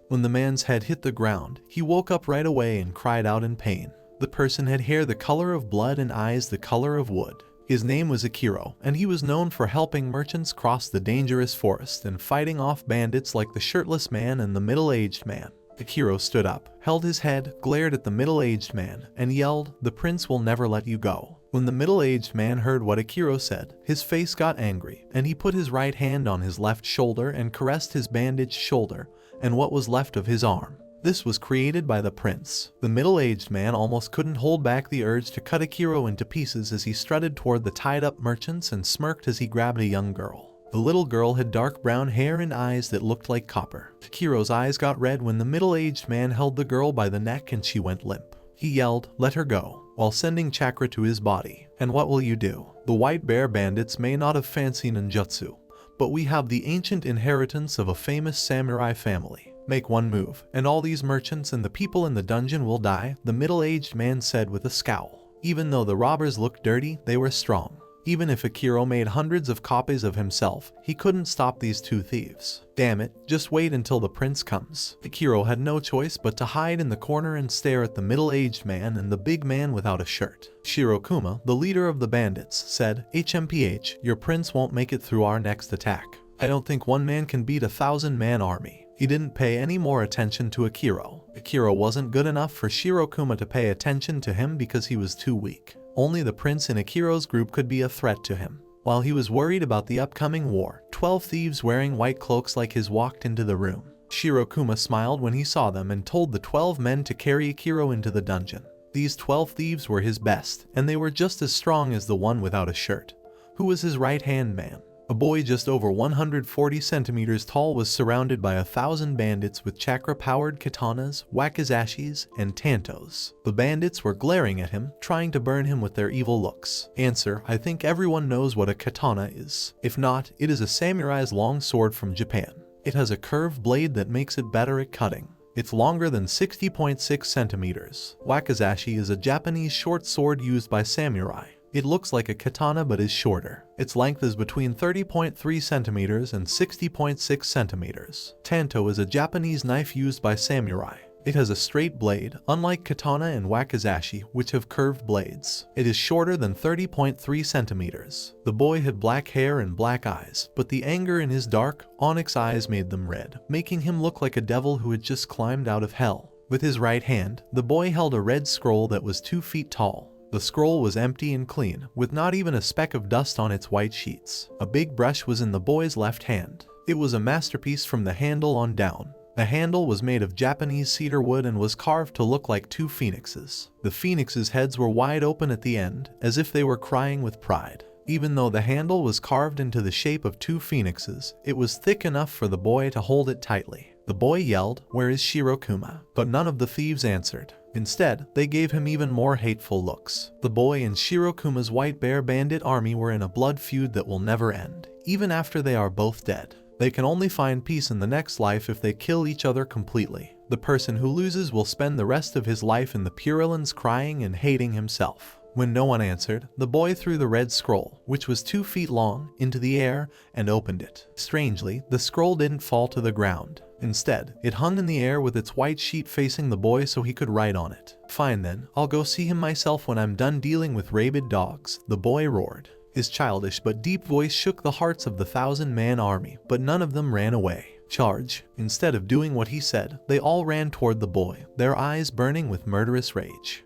When the man's head hit the ground, he woke up right away and cried out in pain. The person had hair the color of blood and eyes the color of wood. His name was Akiro, and he was known for helping merchants cross the dangerous forest and fighting off bandits like the shirtless man and the middle-aged man. Akiro stood up, held his head, glared at the middle-aged man, and yelled, "The prince will never let you go." When the middle-aged man heard what Akiro said, his face got angry, and he put his right hand on his left shoulder and caressed his bandaged shoulder and what was left of his arm. This was created by the prince. The middle-aged man almost couldn't hold back the urge to cut Akiro into pieces as he strutted toward the tied-up merchants and smirked as he grabbed a young girl. The little girl had dark brown hair and eyes that looked like copper. Akiro's eyes got red when the middle-aged man held the girl by the neck and she went limp. He yelled, "Let her go," while sending chakra to his body. "And what will you do? The white bear bandits may not have fancy ninjutsu, but we have the ancient inheritance of a famous samurai family. Make one move, and all these merchants and the people in the dungeon will die," the middle-aged man said with a scowl. Even though the robbers looked dirty, they were strong. Even if Akiro made hundreds of copies of himself, he couldn't stop these two thieves. "Damn it, just wait until the prince comes." Akiro had no choice but to hide in the corner and stare at the middle-aged man and the big man without a shirt. Shirokuma, the leader of the bandits, said, "HMPH, your prince won't make it through our next attack. I don't think one man can beat 1,000-man army." He didn't pay any more attention to Akiro. Akiro wasn't good enough for Shirokuma to pay attention to him because he was too weak. Only the prince in Akiro's group could be a threat to him. While he was worried about the upcoming war, 12 thieves wearing white cloaks like his walked into the room. Shirokuma smiled when he saw them and told the 12 men to carry Akiro into the dungeon. These 12 thieves were his best, and they were just as strong as the one without a shirt. Who was his right-hand man? A boy just over 140 centimeters tall was surrounded by 1,000 bandits with chakra-powered katanas, wakizashis, and tantos. The bandits were glaring at him, trying to burn him with their evil looks. Answer: I think everyone knows what a katana is. If not, it is a samurai's long sword from Japan. It has a curved blade that makes it better at cutting. It's longer than 60.6 centimeters. Wakizashi is a Japanese short sword used by samurai. It looks like a katana but is shorter. Its length is between 30.3 centimeters and 60.6 centimeters. Tanto is a Japanese knife used by samurai. It has a straight blade, unlike katana and wakizashi, which have curved blades. It is shorter than 30.3 centimeters. The boy had black hair and black eyes, but the anger in his dark, onyx eyes made them red, making him look like a devil who had just climbed out of hell. With his right hand, the boy held a red scroll that was 2 feet tall. The scroll was empty and clean, with not even a speck of dust on its white sheets. A big brush was in the boy's left hand. It was a masterpiece from the handle on down. The handle was made of Japanese cedar wood and was carved to look like 2 phoenixes. The phoenixes' heads were wide open at the end, as if they were crying with pride. Even though the handle was carved into the shape of 2 phoenixes, it was thick enough for the boy to hold it tightly. The boy yelled, "Where is Shirokuma?" But none of the thieves answered. Instead, they gave him even more hateful looks. The boy and Shirokuma's white bear bandit army were in a blood feud that will never end, even after they are both dead. They can only find peace in the next life if they kill each other completely. The person who loses will spend the rest of his life in the Purulins crying and hating himself. When no one answered, the boy threw the red scroll, which was 2 feet long, into the air and opened it. Strangely, the scroll didn't fall to the ground. Instead, it hung in the air with its white sheet facing the boy so he could ride on it. Fine then, I'll go see him myself when I'm done dealing with rabid dogs, the boy roared. His childish but deep voice shook the hearts of the 1,000-man army, but none of them ran away. Charge. Instead of doing what he said, they all ran toward the boy, their eyes burning with murderous rage.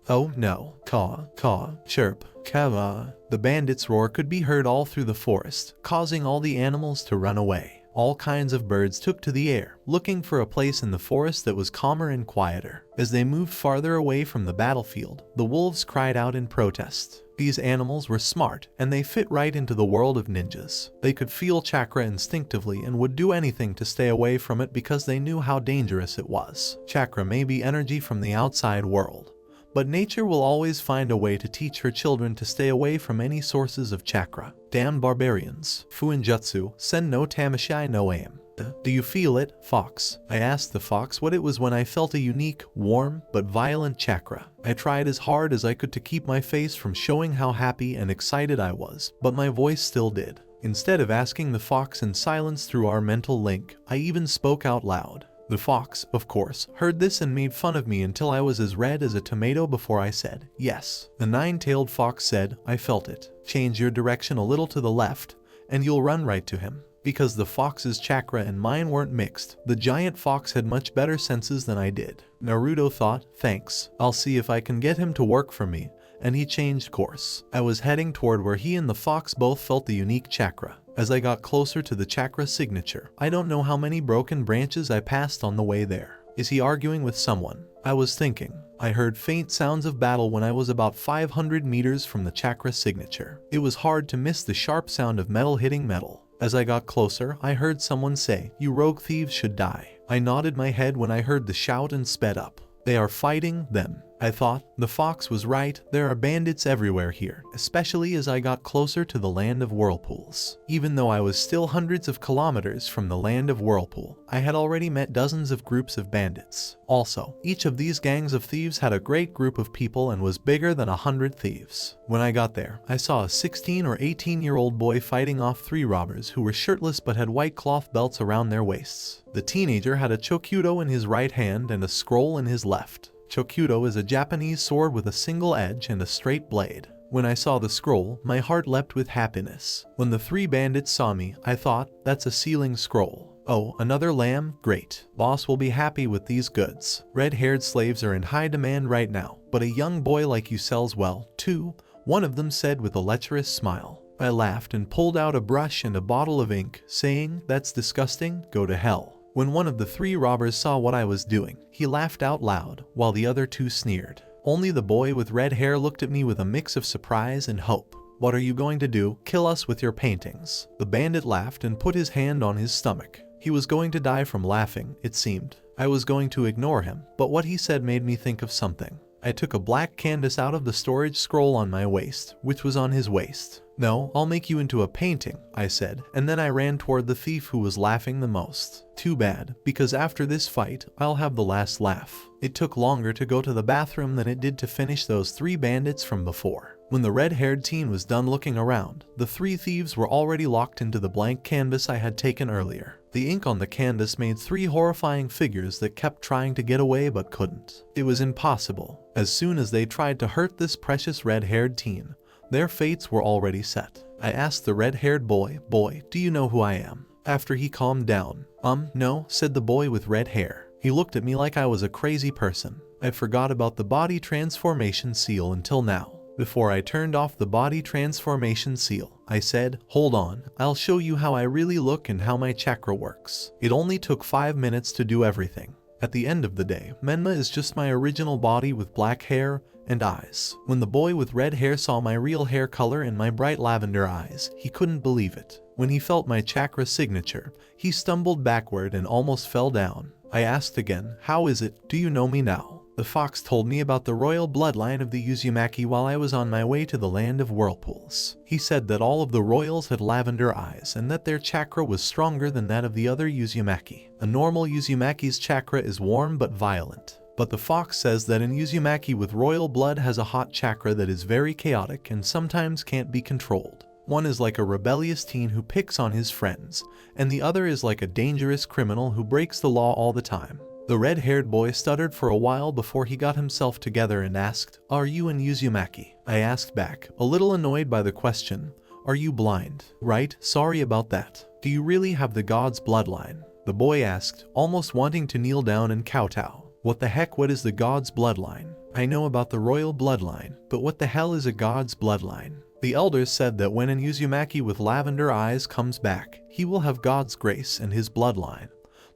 Oh no. Caw, caw, chirp, caw. The bandits' roar could be heard all through the forest, causing all the animals to run away. All kinds of birds took to the air, looking for a place in the forest that was calmer and quieter. As they moved farther away from the battlefield, the wolves cried out in protest. These animals were smart, and they fit right into the world of ninjas. They could feel chakra instinctively and would do anything to stay away from it because they knew how dangerous it was. Chakra may be energy from the outside world, but nature will always find a way to teach her children to stay away from any sources of chakra. Damn barbarians. Fuinjutsu, sen no tamashii no aim. Do you feel it, fox? I asked the fox what it was when I felt a unique, warm, but violent chakra. I tried as hard as I could to keep my face from showing how happy and excited I was, but my voice still did. Instead of asking the fox in silence through our mental link, I even spoke out loud. The fox, of course, heard this and made fun of me until I was as red as a tomato before I said, yes. The nine-tailed fox said, I felt it. Change your direction a little to the left, and you'll run right to him. Because the fox's chakra and mine weren't mixed, the giant fox had much better senses than I did. Naruto thought, thanks, I'll see if I can get him to work for me, and he changed course. I was heading toward where he and the fox both felt the unique chakra. As I got closer to the chakra signature, I don't know how many broken branches I passed on the way there. Is he arguing with someone? I was thinking. I heard faint sounds of battle when I was about 500 meters from the chakra signature. It was hard to miss the sharp sound of metal hitting metal. As I got closer, I heard someone say, you rogue thieves should die. I nodded my head when I heard the shout and sped up. They are fighting them. I thought, the fox was right, there are bandits everywhere here, especially as I got closer to the land of whirlpools. Even though I was still hundreds of kilometers from the land of whirlpool, I had already met dozens of groups of bandits. Also, each of these gangs of thieves had a great group of people and was bigger than 100 thieves. When I got there, I saw a 16 or 18-year-old boy fighting off 3 robbers who were shirtless but had white cloth belts around their waists. The teenager had a chokudo in his right hand and a scroll in his left. Chokudo is a Japanese sword with a single edge and a straight blade. When I saw the scroll, my heart leapt with happiness. When the 3 bandits saw me, I thought, that's a sealing scroll. Oh, another lamb? Great. Boss will be happy with these goods. Red-haired slaves are in high demand right now, but a young boy like you sells well, too, one of them said with a lecherous smile. I laughed and pulled out a brush and a bottle of ink, saying, that's disgusting, go to hell. When one of the 3 robbers saw what I was doing, he laughed out loud, while the other 2 sneered. Only the boy with red hair looked at me with a mix of surprise and hope. What are you going to do? Kill us with your paintings? The bandit laughed and put his hand on his stomach. He was going to die from laughing, it seemed. I was going to ignore him, but what he said made me think of something. I took a black canvas out of the storage scroll on my waist, which was on his waist. No, I'll make you into a painting, I said, and then I ran toward the thief who was laughing the most. Too bad, because after this fight, I'll have the last laugh. It took longer to go to the bathroom than it did to finish those 3 bandits from before. When the red-haired teen was done looking around, the 3 thieves were already locked into the blank canvas I had taken earlier. The ink on the canvas made 3 horrifying figures that kept trying to get away but couldn't. It was impossible. As soon as they tried to hurt this precious red-haired teen, their fates were already set. I asked the red-haired boy, do you know who I am? After he calmed down, no, said the boy with red hair. He looked at me like I was a crazy person. I forgot about the body transformation seal until now. Before I turned off the body transformation seal, I said, hold on, I'll show you how I really look and how my chakra works. It only took 5 minutes to do everything. At the end of the day, Menma is just my original body with black hair and eyes. When the boy with red hair saw my real hair color and my bright lavender eyes, he couldn't believe it. When he felt my chakra signature, he stumbled backward and almost fell down. I asked again, how is it? Do you know me now? The fox told me about the royal bloodline of the Uzumaki while I was on my way to the land of whirlpools. He said that all of the royals had lavender eyes and that their chakra was stronger than that of the other Uzumaki. A normal Uzumaki's chakra is warm but violent. But the fox says that an Uzumaki with royal blood has a hot chakra that is very chaotic and sometimes can't be controlled. One is like a rebellious teen who picks on his friends, and the other is like a dangerous criminal who breaks the law all the time. The red-haired boy stuttered for a while before he got himself together and asked, "Are you an Uzumaki?" I asked back, a little annoyed by the question. "Are you blind?" "Right, sorry about that. Do you really have the god's bloodline?" The boy asked, almost wanting to kneel down and kowtow. "What the heck, what is the god's bloodline? I know about the royal bloodline, but what the hell is a god's bloodline?" The elders said that when an Uzumaki with lavender eyes comes back, he will have God's grace and his bloodline.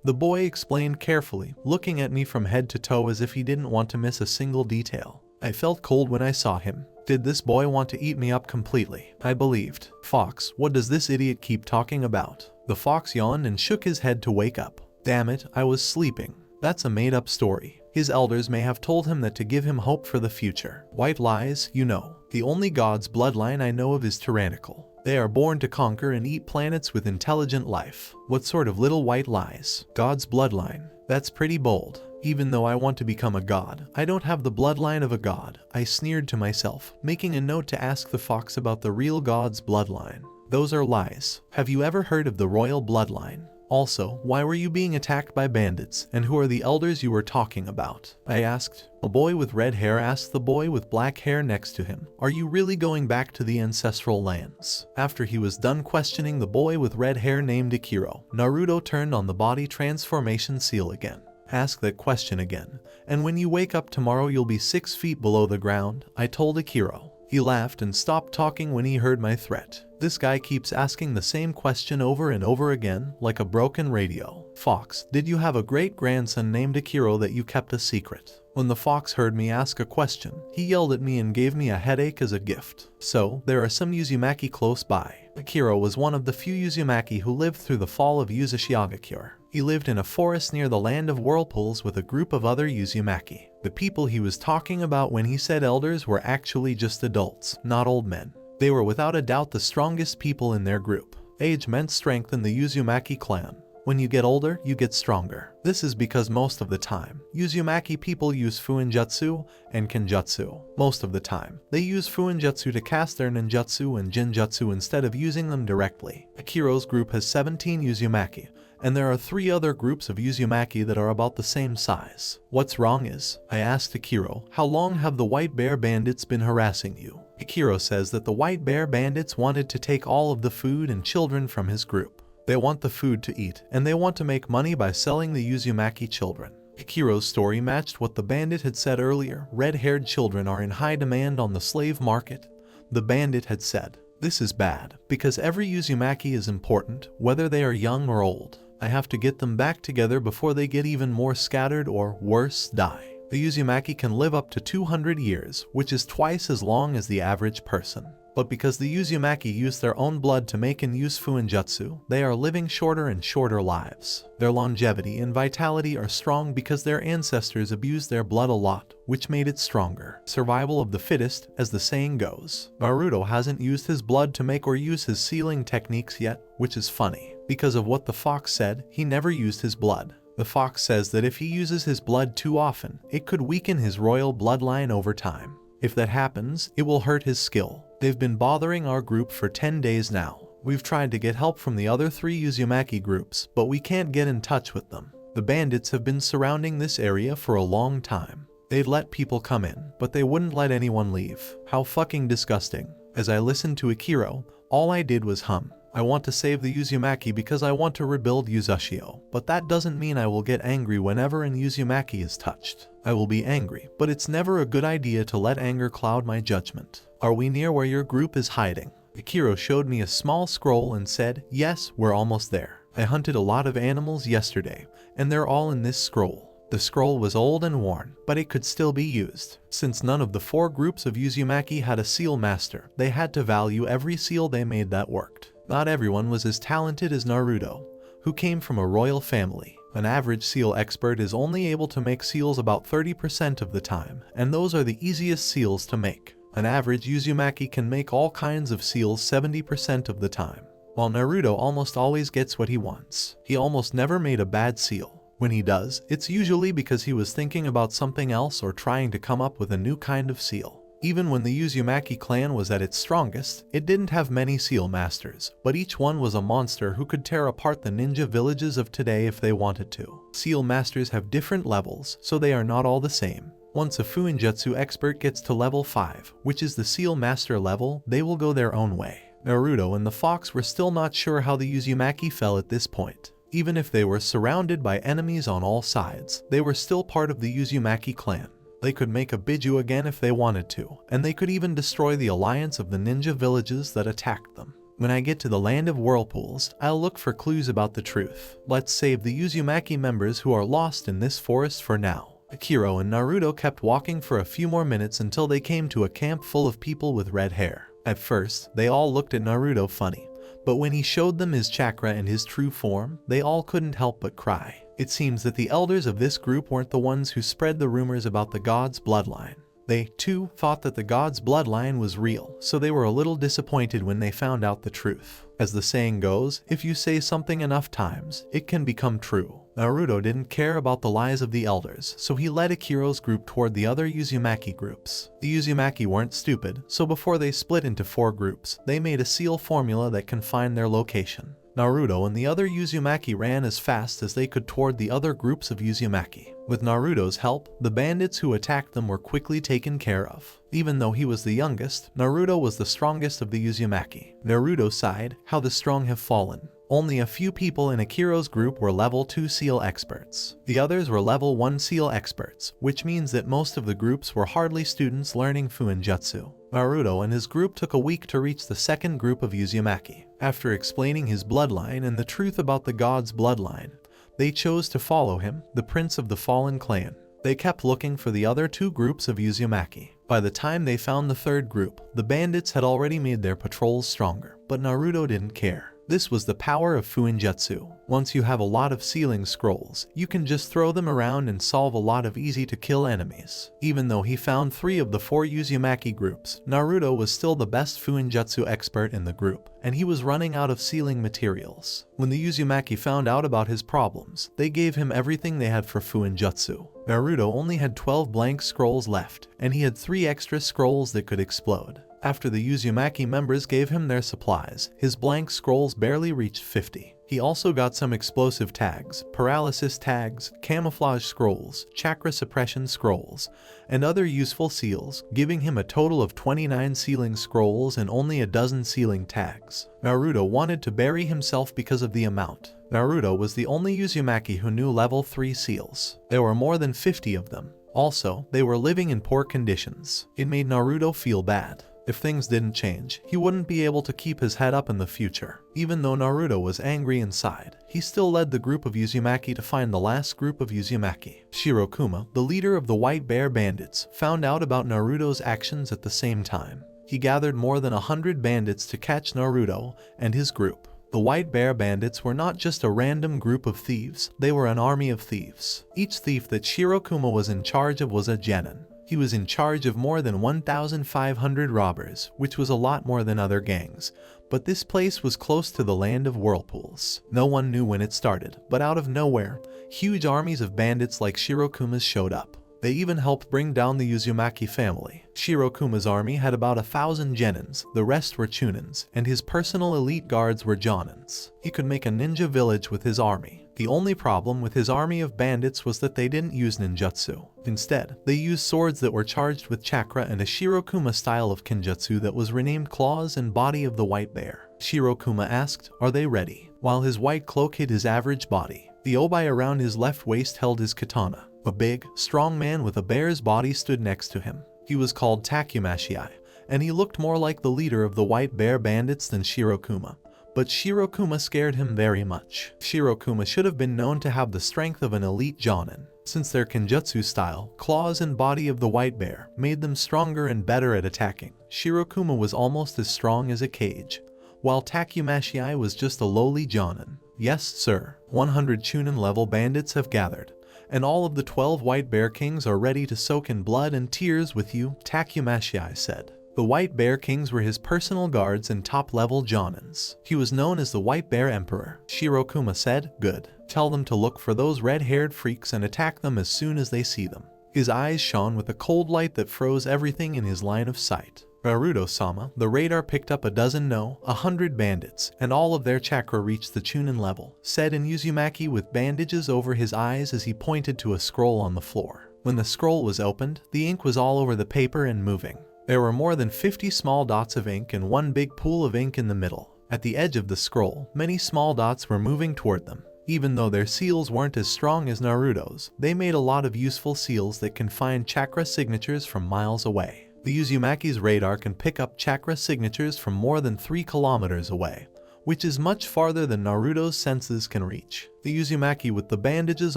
The boy explained carefully, looking at me from head to toe as if he didn't want to miss a single detail. I felt cold when I saw him. Did this boy want to eat me up completely? I believed. "Fox, what does this idiot keep talking about?" The fox yawned and shook his head to wake up. "Damn it, I was sleeping. That's a made-up story. His elders may have told him that to give him hope for the future. White lies, you know. The only god's bloodline I know of is tyrannical. They are born to conquer and eat planets with intelligent life. What sort of little white lies? God's bloodline. That's pretty bold. Even though I want to become a god, I don't have the bloodline of a god," I sneered to myself, making a note to ask the fox about the real god's bloodline. "Those are lies. Have you ever heard of the royal bloodline? Also, why were you being attacked by bandits, and who are the elders you were talking about?" I asked. A boy with red hair asked the boy with black hair next to him, "Are you really going back to the ancestral lands?" After he was done questioning the boy with red hair named Akiro, Naruto turned on the body transformation seal again. "Ask that question again, and when you wake up tomorrow you'll be 6 feet below the ground," I told Akiro. He laughed and stopped talking when he heard my threat. This guy keeps asking the same question over and over again, like a broken radio. "Fox, did you have a great-grandson named Akiro that you kept a secret?" When the fox heard me ask a question, he yelled at me and gave me a headache as a gift. So, there are some Uzumaki close by. Akiro was one of the few Uzumaki who lived through the fall of Uzumaki. He lived in a forest near the land of whirlpools with a group of other Uzumaki. The people he was talking about when he said elders were actually just adults, not old men. They were without a doubt the strongest people in their group. Age meant strength in the Uzumaki clan. When you get older, you get stronger. This is because most of the time, Uzumaki people use Fuinjutsu and genjutsu. Most of the time, they use Fuinjutsu to cast their ninjutsu and genjutsu instead of using them directly. Akiro's group has 17 Uzumaki, and there are 3 other groups of Uzumaki that are about the same size. "What's wrong is," I asked Akiro, "how long have the White Bear Bandits been harassing you?" Akiro says that the White Bear Bandits wanted to take all of the food and children from his group. They want the food to eat, and they want to make money by selling the Uzumaki children. Akiro's story matched what the bandit had said earlier. Red-haired children are in high demand on the slave market. The bandit had said, "This is bad, because every Uzumaki is important, whether they are young or old. I have to get them back together before they get even more scattered or, worse, die." The Uzumaki can live up to 200 years, which is twice as long as the average person. But because the Uzumaki use their own blood to make and use Fuinjutsu, they are living shorter and shorter lives. Their longevity and vitality are strong because their ancestors abused their blood a lot, which made it stronger. Survival of the fittest, as the saying goes. Naruto hasn't used his blood to make or use his sealing techniques yet, which is funny. Because of what the fox said, he never used his blood. The fox says that if he uses his blood too often, it could weaken his royal bloodline over time. If that happens, it will hurt his skill. They've been bothering our group for 10 days now. We've tried to get help from the other 3 Uzumaki groups, but we can't get in touch with them. The bandits have been surrounding this area for a long time. They'd let people come in, but they wouldn't let anyone leave. How fucking disgusting. As I listened to Akiro, all I did was hum. I want to save the Uzumaki because I want to rebuild Uzushio, but that doesn't mean I will get angry whenever an Uzumaki is touched. I will be angry, but it's never a good idea to let anger cloud my judgment. "Are we near where your group is hiding?" Akiro showed me a small scroll and said, "Yes, we're almost there. I hunted a lot of animals yesterday, and they're all in this scroll." The scroll was old and worn, but it could still be used. Since none of the 4 groups of Uzumaki had a seal master, they had to value every seal they made that worked. Not everyone was as talented as Naruto, who came from a royal family. An average seal expert is only able to make seals about 30% of the time, and those are the easiest seals to make. An average Uzumaki can make all kinds of seals 70% of the time, while Naruto almost always gets what he wants. He almost never made a bad seal. When he does, it's usually because he was thinking about something else or trying to come up with a new kind of seal. Even when the Uzumaki clan was at its strongest, it didn't have many seal masters, but each one was a monster who could tear apart the ninja villages of today if they wanted to. Seal masters have different levels, so they are not all the same. Once a Fuinjutsu expert gets to level 5, which is the seal master level, they will go their own way. Naruto and the fox were still not sure how the Uzumaki fell at this point. Even if they were surrounded by enemies on all sides, they were still part of the Uzumaki clan. They could make a Biju again if they wanted to, and they could even destroy the alliance of the ninja villages that attacked them. When I get to the land of whirlpools, I'll look for clues about the truth. Let's save the Uzumaki members who are lost in this forest for now. Akiro and Naruto kept walking for a few more minutes until they came to a camp full of people with red hair. At first, they all looked at Naruto funny, but when he showed them his chakra and his true form, they all couldn't help but cry. It seems that the elders of this group weren't the ones who spread the rumors about the god's bloodline. They, too, thought that the god's bloodline was real, so they were a little disappointed when they found out the truth. As the saying goes, if you say something enough times, it can become true. Naruto didn't care about the lies of the elders, so he led Akiro's group toward the other Uzumaki groups. The Uzumaki weren't stupid, so before they split into 4 groups, they made a seal formula that can find their location. Naruto and the other Uzumaki ran as fast as they could toward the other groups of Uzumaki. With Naruto's help, the bandits who attacked them were quickly taken care of. Even though he was the youngest, Naruto was the strongest of the Uzumaki. Naruto sighed, how the strong have fallen. Only a few people in Akiro's group were level 2 seal experts. The others were level 1 seal experts, which means that most of the groups were hardly students learning Fuinjutsu. Naruto and his group took a week to reach the second group of Uzumaki. After explaining his bloodline and the truth about the god's bloodline, they chose to follow him, the prince of the fallen clan. They kept looking for the other 2 groups of Uzumaki. By the time they found the third group, the bandits had already made their patrols stronger, but Naruto didn't care. This was the power of Fuinjutsu. Once you have a lot of sealing scrolls, you can just throw them around and solve a lot of easy-to-kill enemies. Even though he found 3 of the 4 Uzumaki groups, Naruto was still the best Fuinjutsu expert in the group, and he was running out of sealing materials. When the Uzumaki found out about his problems, they gave him everything they had for Fuinjutsu. Naruto only had 12 blank scrolls left, and he had 3 extra scrolls that could explode. After the Uzumaki members gave him their supplies, his blank scrolls barely reached 50. He also got some explosive tags, paralysis tags, camouflage scrolls, chakra suppression scrolls, and other useful seals, giving him a total of 29 sealing scrolls and only a dozen sealing tags. Naruto wanted to bury himself because of the amount. Naruto was the only Uzumaki who knew level 3 seals. There were more than 50 of them. Also, they were living in poor conditions. It made Naruto feel bad. If things didn't change, he wouldn't be able to keep his head up in the future. Even though Naruto was angry inside, he still led the group of Uzumaki to find the last group of Uzumaki. Shirokuma, the leader of the White Bear Bandits, found out about Naruto's actions at the same time. He gathered more than 100 bandits to catch Naruto and his group. The White Bear Bandits were not just a random group of thieves, they were an army of thieves. Each thief that Shirokuma was in charge of was a jonin. He was in charge of more than 1,500 robbers, which was a lot more than other gangs. But this place was close to the land of whirlpools. No one knew when it started, but out of nowhere, huge armies of bandits like Shirokuma's showed up. They even helped bring down the Uzumaki family. Shirokuma's army had about 1,000 genins, the rest were chunins, and his personal elite guards were jonins. He could make a ninja village with his army. The only problem with his army of bandits was that they didn't use ninjutsu. Instead, they used swords that were charged with chakra and a Shirokuma style of kenjutsu that was renamed Claws and Body of the White Bear. Shirokuma asked, "Are they ready?" While his white cloak hid his average body, the obai around his left waist held his katana. A big, strong man with a bear's body stood next to him. He was called Takumashi, and he looked more like the leader of the White Bear Bandits than Shirokuma. But Shirokuma scared him very much. Shirokuma should have been known to have the strength of an elite jonin. Since their kenjutsu style, Claws and Body of the White Bear, made them stronger and better at attacking, Shirokuma was almost as strong as a cage, while Takumashi was just a lowly jonin. Yes, sir, 100 chunin level bandits have gathered, and all of the 12 White Bear Kings are ready to soak in blood and tears with you, Takumashi said. The White Bear Kings were his personal guards and top-level jonins. He was known as the White Bear Emperor. Shirokuma said, "Good. Tell them to look for those red-haired freaks and attack them as soon as they see them." His eyes shone with a cold light that froze everything in his line of sight. Naruto-sama, the radar picked up 100 bandits, and all of their chakra reached the Chunin level, said in Uzumaki with bandages over his eyes as he pointed to a scroll on the floor. When the scroll was opened, the ink was all over the paper and moving. There were more than 50 small dots of ink and one big pool of ink in the middle. At the edge of the scroll, many small dots were moving toward them. Even though their seals weren't as strong as Naruto's, they made a lot of useful seals that can find chakra signatures from miles away. The Uzumaki's radar can pick up chakra signatures from more than 3 kilometers away, which is much farther than Naruto's senses can reach. The Uzumaki with the bandages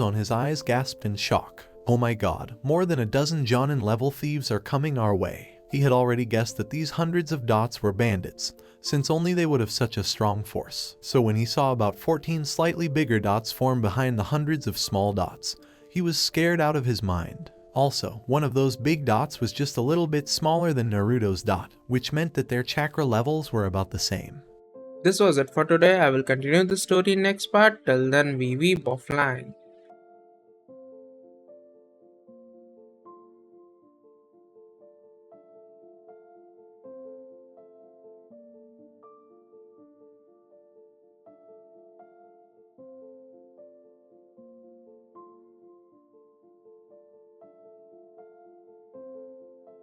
on his eyes gasped in shock. Oh my god, more than a dozen jonin level thieves are coming our way. He had already guessed that these hundreds of dots were bandits, since only they would have such a strong force. So when he saw about 14 slightly bigger dots form behind the hundreds of small dots, he was scared out of his mind. Also, one of those big dots was just a little bit smaller than Naruto's dot, which meant that their chakra levels were about the same. This was it for today. I will continue the story next part. Till then, we weep offline.